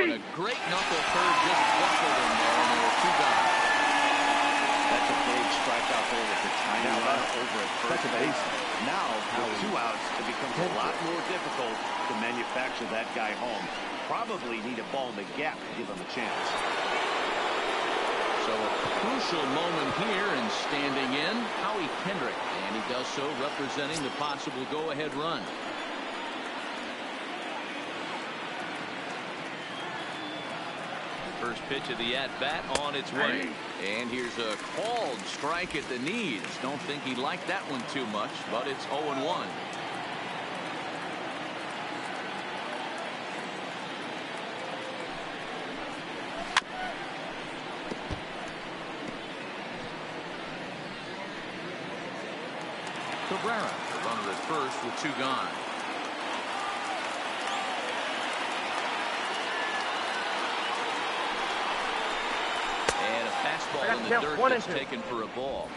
And a great knuckle curve just buckled in there, and there were two gone. That's a big strikeout there with the tiny run over at first base. Now, with 2 outs, it becomes a lot more difficult to manufacture that guy home. Probably need a ball in the gap to give him a chance. So a crucial moment here, and standing in, Howie Kendrick. And he does so representing the possible go-ahead run. First pitch of the at-bat on its way. And here's a called strike at the knees. Don't think he liked that one too much, but it's 0-1. Cabrera, the runner at first with 2 gone. Fastball in the dirt that's taken for a ball.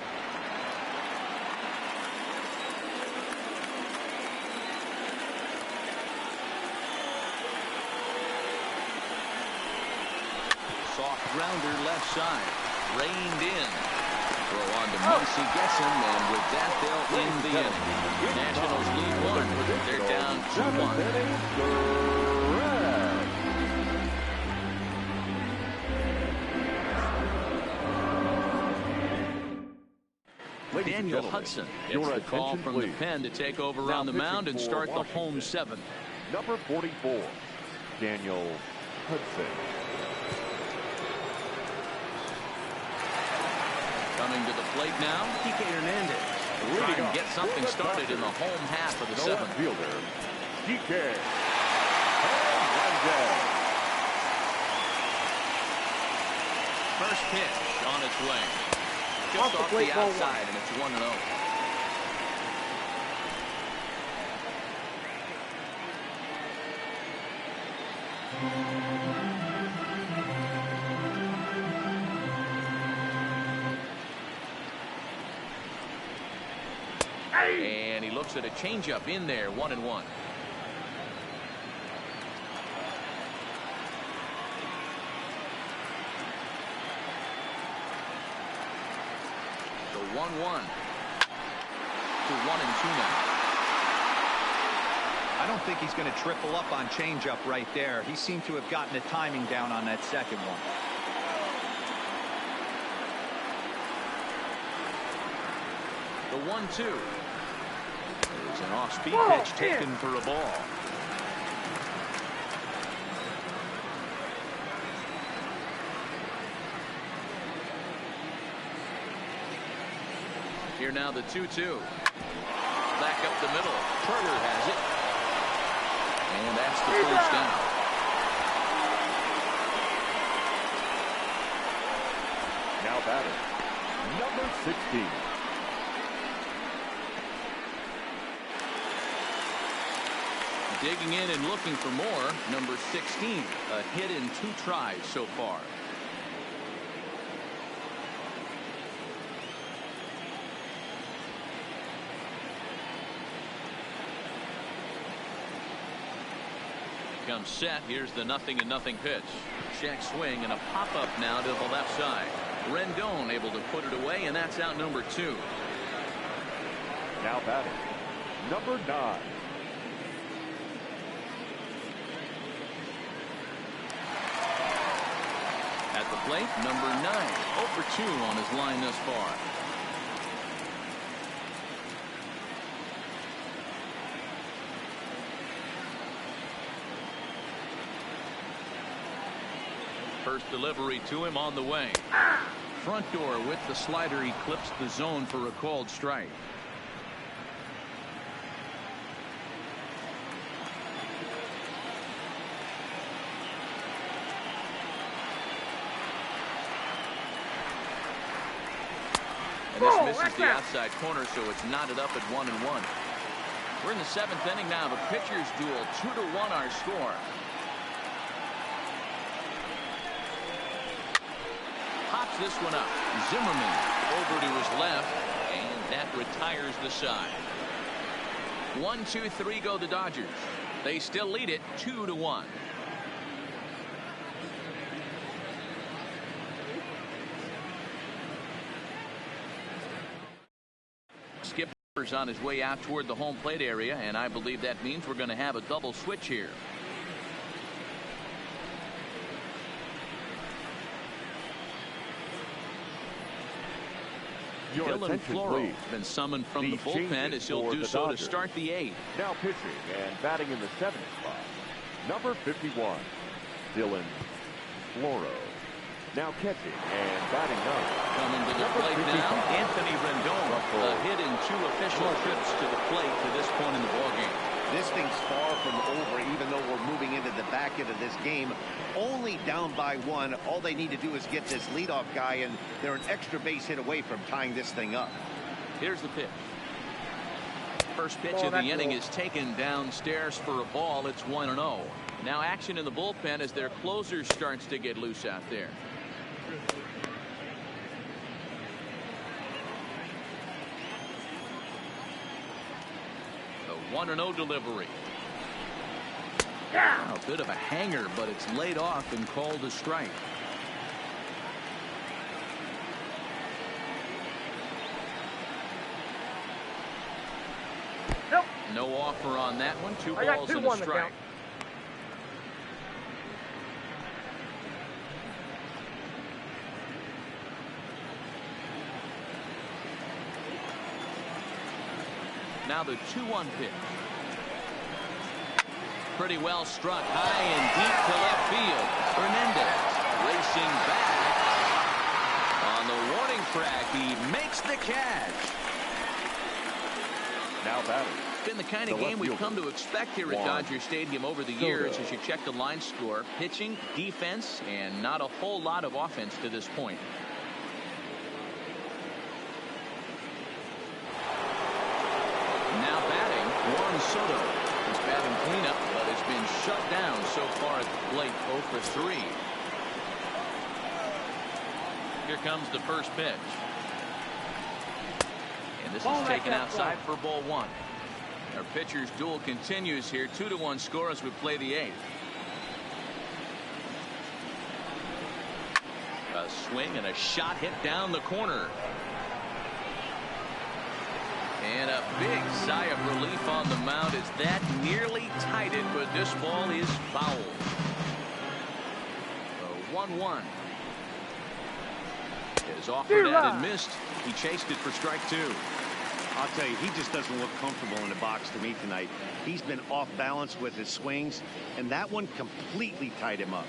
Soft grounder left side. Reined in. Throw on to Macy Gesson, and with that they'll end the inning. Nationals lead 1. They're down 2-1. Daniel Hudson gets the call from the pen to take over on the mound and start the home 7th. Number 44, Daniel Hudson. Coming to the plate now, Kike Hernandez. Trying to get something started in the home half of the 7th. Fielder, Kike Hernandez. First pitch on its way. Just off the outside, and it's 1-0. And he looks at a changeup in there, 1-1. So 1-1 to 1-2 now. I don't think he's going to triple up on changeup right there. He seemed to have gotten the timing down on that second one. The 1-2. There's an off-speed pitch taken for a ball. Here now the 2-2. Back up the middle. Turner has it. And that's the first down. Now batting, number 16. Digging in and looking for more, number 16. A hit in 2 tries so far. Comes set. Here's the 0-0 pitch. Check swing and a pop-up now to the left side. Rendon able to put it away, and that's out number 2. Now batting, number 9. the plate, number 9. 0 for 2 on his line thus far. First delivery to him on the way. Front door with the slider. He clips the zone for a called strike. And this misses the outside corner, so it's knotted up at 1-1. We're in the 7th inning now. The pitchers duel. 2-1 our score. Pops this one up. Zimmerman over to his left, and that retires the side. 1-2-3 go the Dodgers. They still lead it 2-1. Skipper's on his way out toward the home plate area, and I believe that means we're going to have a double switch here. Dylan Floro has been summoned from the bullpen as he'll do so to start the 8th. Now pitching and batting in the 7th spot, number 51, Dylan Floro. Now catching and batting 9. Coming to the plate now, Anthony Rendon. A hit in 2 official trips to the plate to this point in the ballgame. This thing's far from over, even though we're moving into the back end of this game. Only down by 1. All they need to do is get this leadoff guy, and they're an extra base hit away from tying this thing up. Here's the pitch. First pitch of the inning is taken downstairs for a ball. It's 1-0. Now action in the bullpen as their closer starts to get loose out there. The 1-0 delivery. A bit of a hanger, but it's laid off and called a strike. Nope. No offer on that one. 2 balls and a strike. Now the 2-1 pitch. Pretty well struck high and deep to left field. Hernandez racing back. On the warning track, he makes the catch. Now batting. Been the kind of game we've come to expect here at Dodger Stadium over the years as you check the line score. Pitching, defense, and not a whole lot of offense to this point. Now batting, Juan Soto. He's batting cleanup, but has been shut down so far at the plate. 0 for 3. Here comes the first pitch. And this is taken outside for ball 1. Our pitcher's duel continues here. 2-1 score as we play the 8th. A swing and a shot hit down the corner. And a big sigh of relief on the mound as that nearly tied it, but this ball is foul. 1-1. Is offered at and missed. He chased it for strike 2. I'll tell you, he just doesn't look comfortable in the box to me tonight. He's been off balance with his swings, and that one completely tied him up.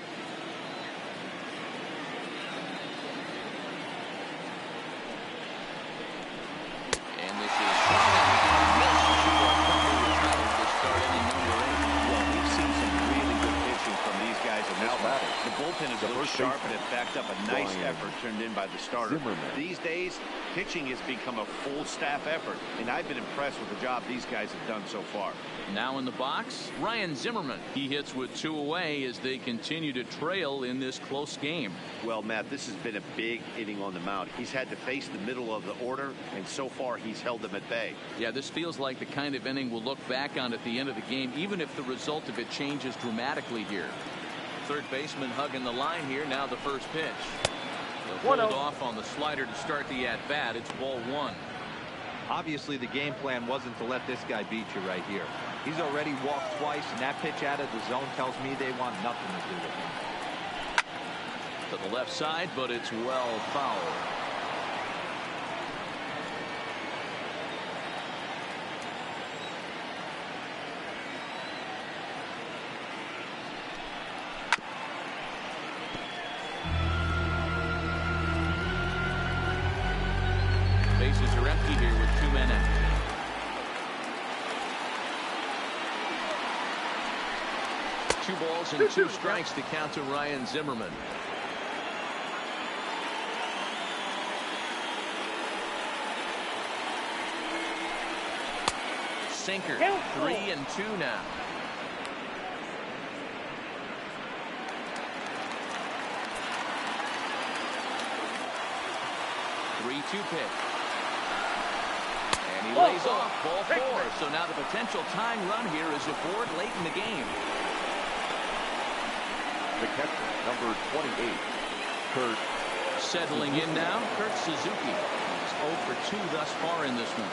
The bullpen is a little sharp, and it backed up a nice effort turned in by the starter. These days, pitching has become a full staff effort, and I've been impressed with the job these guys have done so far. Now in the box, Ryan Zimmerman. He hits with 2 away as they continue to trail in this close game. Well, Matt, this has been a big inning on the mound. He's had to face the middle of the order, and so far he's held them at bay. Yeah, this feels like the kind of inning we'll look back on at the end of the game, even if the result of it changes dramatically here. Third baseman hugging the line here. Now the first pitch. They'll hold off on the slider to start the at-bat. It's ball 1. Obviously, the game plan wasn't to let this guy beat you right here. He's already walked twice, and that pitch out of the zone tells me they want nothing to do with him. To the left side, but it's well fouled. Bases are empty here with 2 men out. Two balls and 2 strikes to count to Ryan Zimmerman. Sinker. 3-2 now. Three-two pitch. And he lays off ball 4. So now the potential tying run here is aboard late in the game. The catcher, number 28, Kurt. Settling in now, Kurt Suzuki. He's 0 for 2 thus far in this one.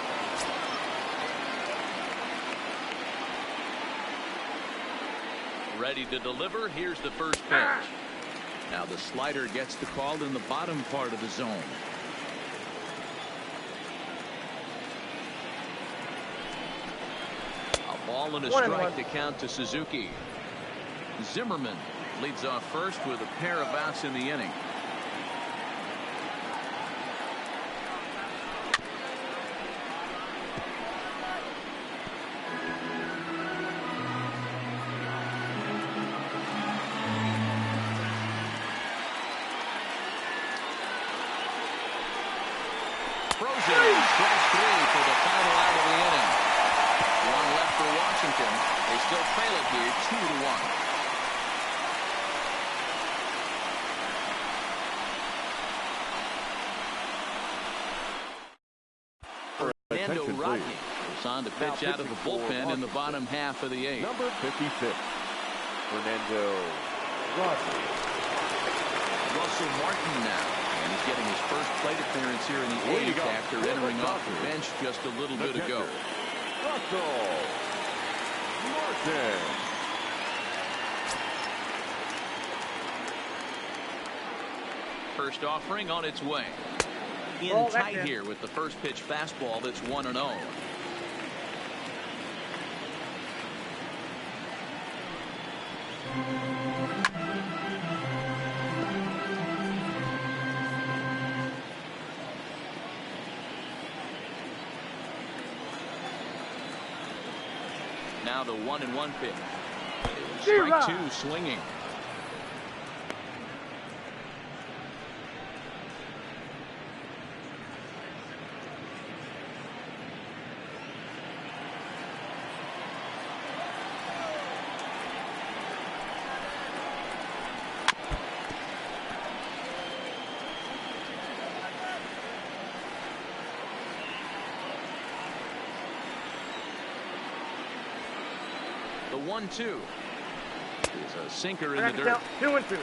Ready to deliver. Here's the first pitch. Now the slider gets the call in the bottom part of the zone. A ball and a strike to count to Suzuki. Zimmerman leads off first with a pair of outs in the inning. Frozen. Strike 3 for the final out of the inning. One left for Washington. They still trail it here 2-1. Rodney is on to pitch out of the bullpen in the bottom half of the 8th. Number 56, Fernando Rodney. Russell Martin now. And he's getting his first plate appearance here in the 8th after entering off the bench just a little bit ago. Russell Martin. First offering on its way. In tight here with the first pitch fastball that's 1-0. Now the 1-1 pitch. Strike 2 swinging. The 1-2 is a sinker in the dirt. 2-2.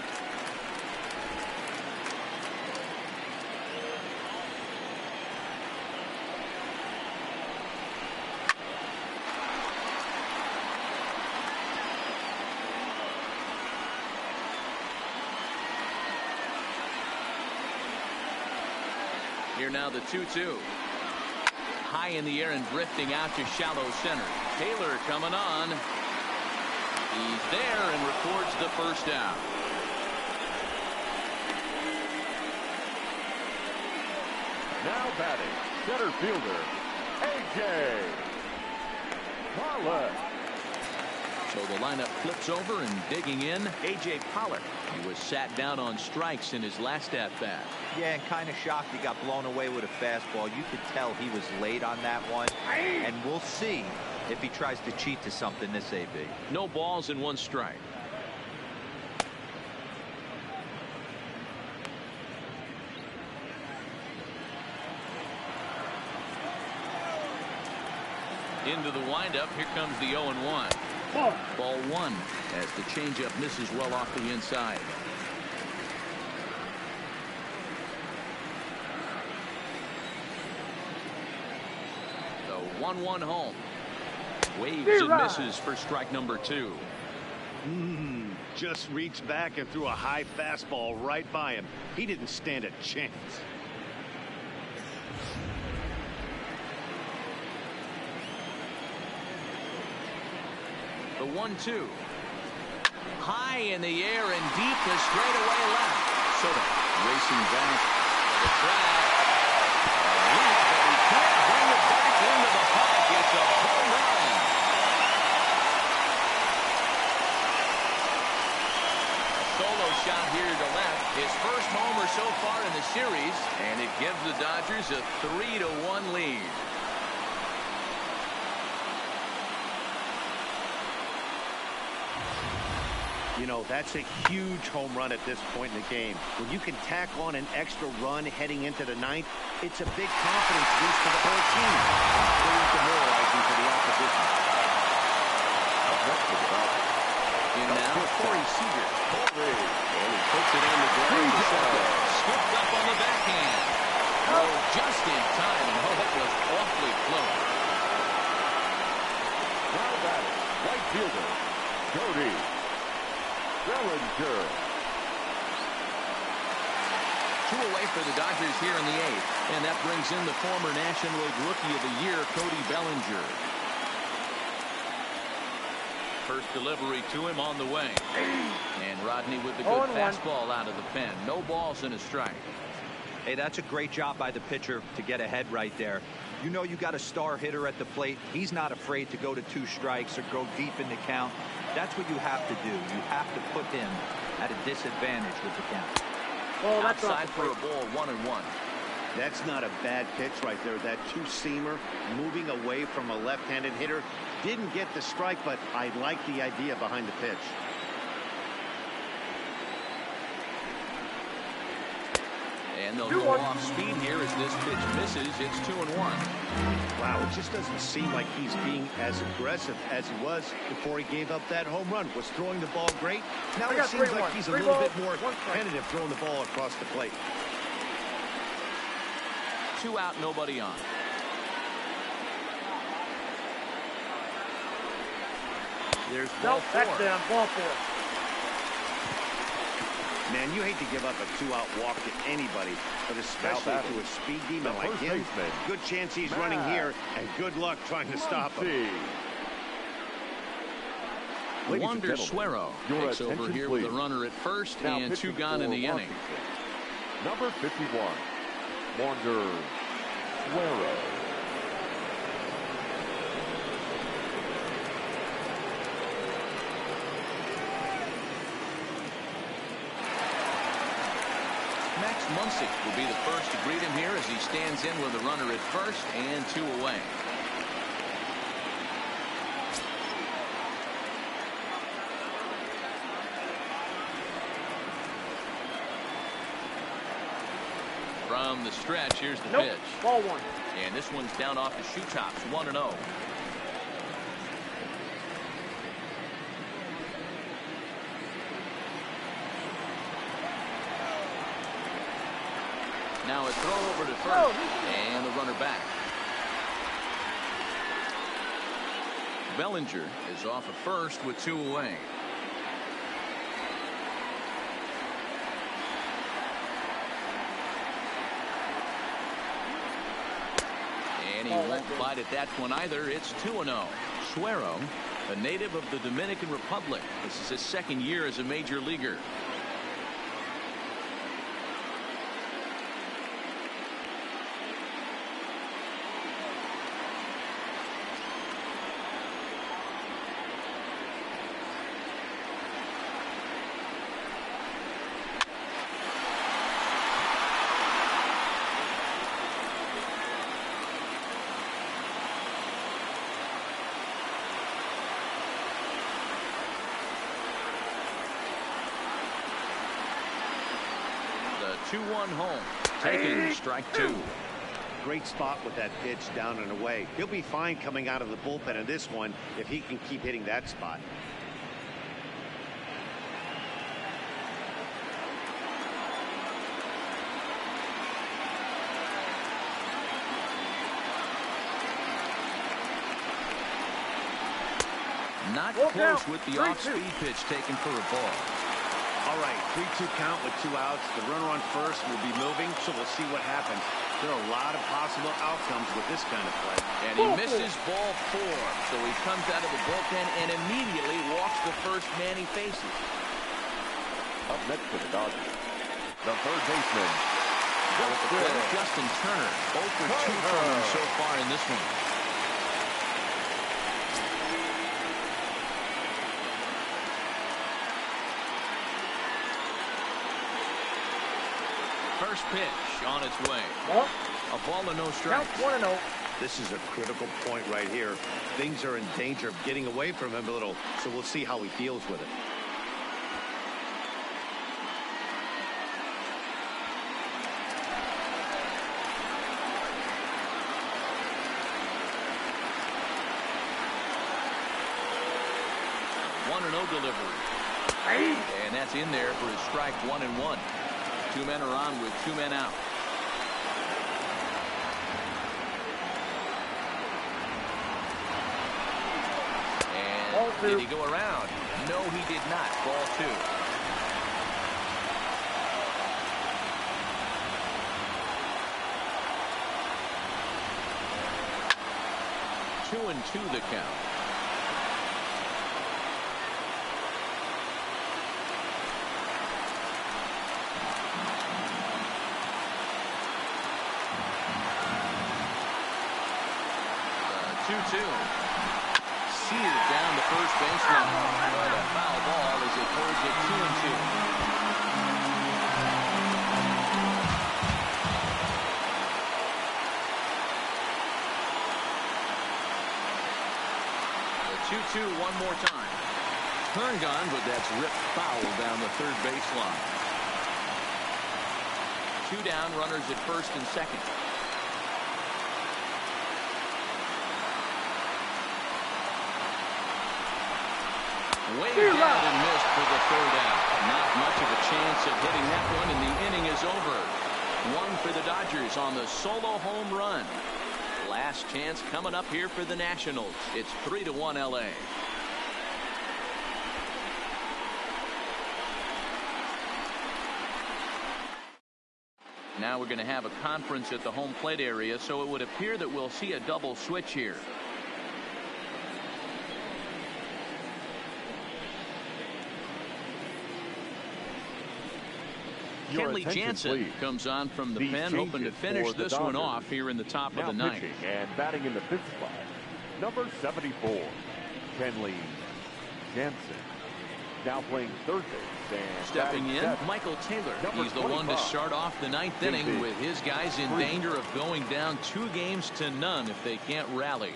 Here now the 2-2. High in the air and drifting out to shallow center. Taylor coming on. He's there and records the first out. Now batting, center fielder, A.J. Pollock. So the lineup flips over and digging in, A.J. Pollock. He was sat down on strikes in his last at-bat. Yeah, and kind of shocked he got blown away with a fastball. You could tell he was late on that one. And we'll see if he tries to cheat to something this AB. No balls and 1 strike. Into the windup. Here comes the 0-1. Ball 1 as the changeup misses well off the inside. The 1-1 home. Waves and misses for strike number 2. just reached back and threw a high fastball right by him. He didn't stand a chance. The 1-2. High in the air and deep to straightaway left. Soto racing back to the track. Leap, but he can't bring it back into the park. It's a home run. A solo shot here to left. His first homer so far in the series, and it gives the Dodgers a 3-1 lead. You know, that's a huge home run at this point in the game. When you can tack on an extra run heading into the ninth, it's a big confidence boost for the whole team. It's demoralizing for the opposition. In now, Corey Seager. And he puts it in the ground to second. Scooped up on the backhand. Oh, just in time, and it was awfully close. Now batting, right fielder, Cody Bellinger. 2 away for the Dodgers here in the 8th. And that brings in the former National League Rookie of the Year, Cody Bellinger. First delivery to him on the way. And Rodney with the good fastball out of the pen. No balls and a strike. Hey, that's a great job by the pitcher to get ahead right there. You know you got a star hitter at the plate. He's not afraid to go to 2 strikes or go deep in the count. That's what you have to do. You have to put him at a disadvantage with the count. Well, that's outside for a ball, 1-1. That's not a bad pitch right there. That two-seamer moving away from a left-handed hitter. Didn't get the strike, but I like the idea behind the pitch. And they'll go off speed here as this pitch misses. It's 2-1. Wow, it just doesn't seem like he's being as aggressive as he was before he gave up that home run. Was throwing the ball great. Now it seems like he's a little bit more tentative throwing the ball across the plate. 2 out, nobody on. There's ball 4. That's down, ball 4. Man, you hate to give up a 2-out walk to anybody, but especially to a speed demon like him. Good chance he's running here, and good luck trying to stop him. Wander Suero takes over here with a runner at first and 2 gone in the inning. Number 51, Wander Suero. Max Muncy will be the first to greet him here as he stands in with a runner at first and 2 away. From the stretch, here's the pitch. Ball 1. And this one's down off the shoe tops, 1-0. Now a throw over to first, and the runner back. Bellinger is off at first with 2 away. And he won't bite at that one either. It's 2-0. Suero, a native of the Dominican Republic. This is his 2nd year as a major leaguer. The 2-1 home. Taking strike 2. Great spot with that pitch down and away. He'll be fine coming out of the bullpen in this one if he can keep hitting that spot. Not Walk close out. with the 3-2. off-speed pitch taken for a ball. All right, 3-2 count with 2 outs. The runner on first will be moving, so we'll see what happens. There are a lot of possible outcomes with this kind of play. And he misses ball 4. So he comes out of the bullpen and immediately walks the first man he faces. Up next for the Dodgers, the third baseman. Justin Turner, 0 for 2 from him so far in this one. First pitch on its way. Ball. A ball and no strikes. Count 1-0. This is a critical point right here. Things are in danger of getting away from him a little, so we'll see how he deals with it. Delivery. And that's in there for his strike 1-1. 2 men are on with 2 men out. And did he go around? No, he did not. Ball 2. Two and 2 the count. Seared down the first baseline. But a foul ball as it holds it 2 and 2. The 2-2 one more time. Turned on, but that's ripped foul down the third baseline. 2 down, runners at first and second. Way down and missed for the 3rd out. Not much of a chance of hitting that one, and the inning is over. 1 for the Dodgers on the solo home run. Last chance coming up here for the Nationals. It's 3-1 LA. Now we're going to have a conference at the home plate area, so it would appear that we'll see a double switch here. Kenley Jansen comes on from the pen, hoping to finish this one off here in the top of the ninth. And batting in the 5th spot, number 74, Kenley Jansen. Now playing third base and stepping in, Michael Taylor. He's the one to start off the 9th inning with his guys in danger of going down 2-0 if they can't rally.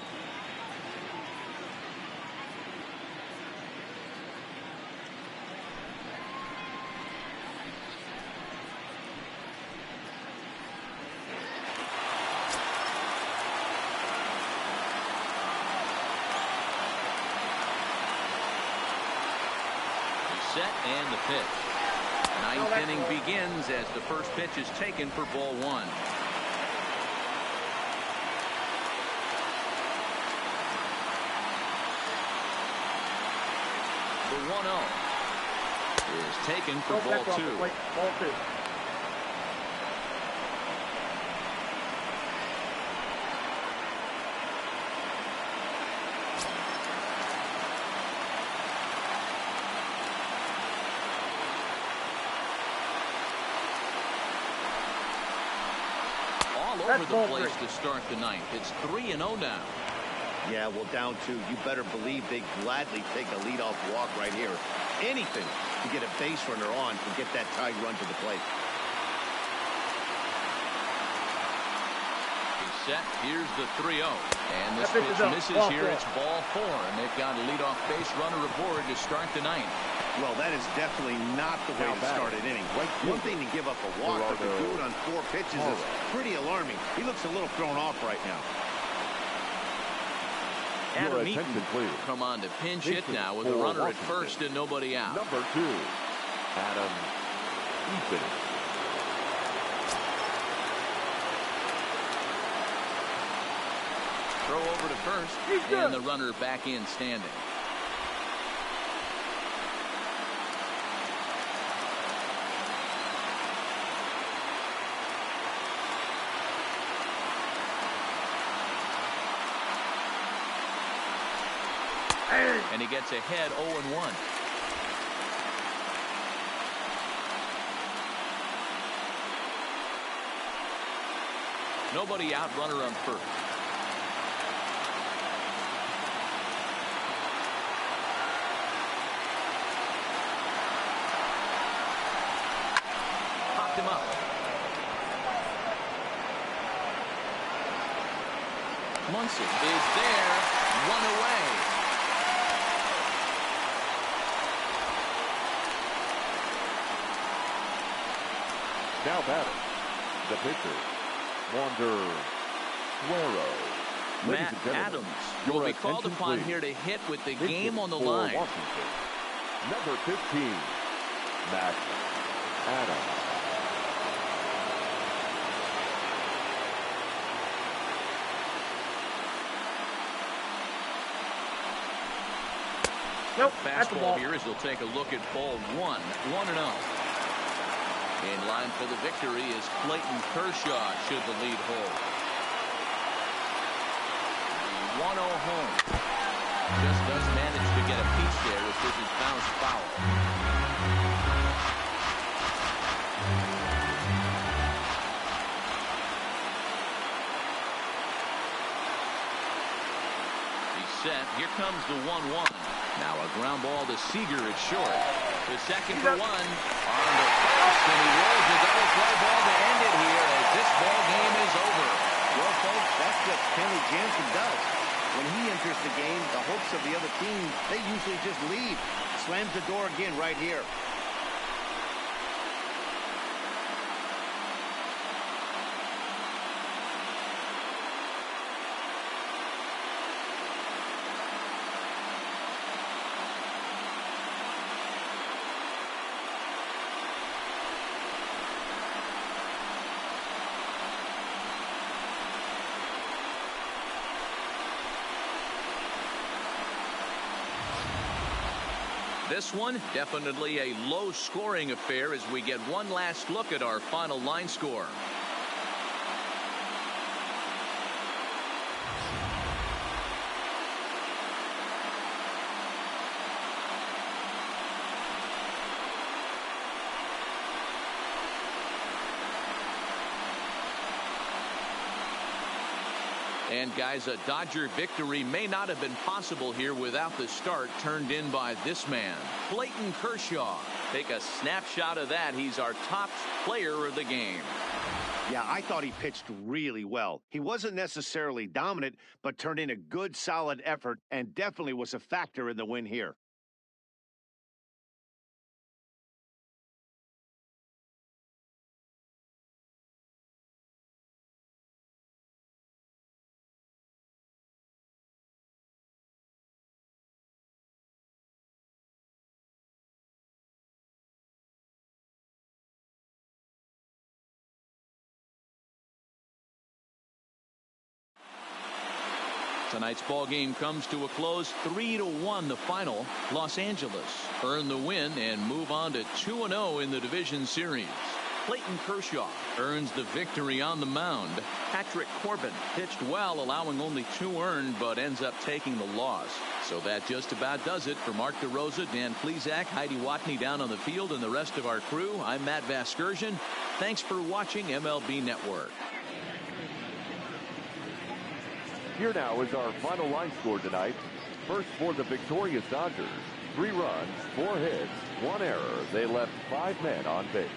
Set and the pitch. 9th inning begins as the first pitch is taken for ball 1. The 1-0 is taken for ball 2. Ball 2. Over the place to start the 9th. It's 3-0 now. Yeah, well, down 2. You better believe they gladly take a leadoff walk right here. Anything to get a base runner on and get that tied run to the plate. He's set. Here's the 3-0. And this pitch misses here. It's ball 4. And they've got a leadoff base runner aboard to start the 9th. Well, that is definitely not the way to start an inning. One thing to give up a walk, but to do it on 4 pitches is pretty alarming. He looks a little thrown off right now. Adam Eaton come on to pinch hit now with a runner at first and nobody out. Number 2, Adam Eaton. Throw over to first, and the runner back in standing. and he gets ahead 0-1. Nobody out, runner on first. Popped him up. Munson is there. One away. Now batting, the pitcher, Wander Suero. Matt Adams will be called upon here to hit with the game on the line. Washington, number 15, Matt Adams. Nope, that's the Fastball ball. here as he'll take a look at ball 1, 1-0. In line for the victory is Clayton Kershaw should the lead hold. The 1-0 home. Just does manage to get a piece there as this is bounced foul. He's set. Here comes the 1-1. Now a ground ball to Seager at short. The second for 1 on the first, and he rolls a double play ball to end it here as this ball game is over. Well, folks, that's what Kenley Jansen does. When he enters the game, the hopes of the other team, they usually just leave. Slams the door again right here. This one, definitely a low-scoring affair as we get one last look at our final line score. And guys, a Dodger victory may not have been possible here without the start turned in by this man, Clayton Kershaw. Take a snapshot of that. He's our top player of the game. Yeah, I thought he pitched really well. He wasn't necessarily dominant, but turned in a good, solid effort and definitely was a factor in the win here. Tonight's ball game comes to a close, 3-1 the final. Los Angeles earn the win and move on to 2-0 in the division series. Clayton Kershaw earns the victory on the mound. Patrick Corbin pitched well, allowing only 2 earned, but ends up taking the loss. So that just about does it for Mark DeRosa, Dan Plesac, Heidi Watney down on the field, and the rest of our crew. I'm Matt Vasgersian. Thanks for watching MLB Network. Here now is our final line score tonight. First for the victorious Dodgers. 3 runs, 4 hits, 1 error. They left 5 men on base.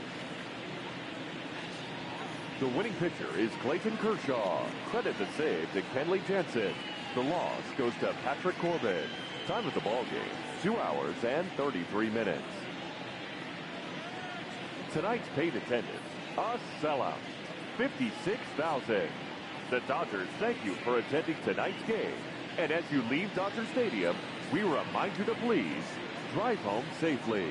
The winning pitcher is Clayton Kershaw. Credit the save to Kenley Jansen. The loss goes to Patrick Corbin. Time of the ball game, 2 hours and 33 minutes. Tonight's paid attendance, a sellout, 56,000. The Dodgers thank you for attending tonight's game. And as you leave Dodger Stadium, we remind you to please drive home safely.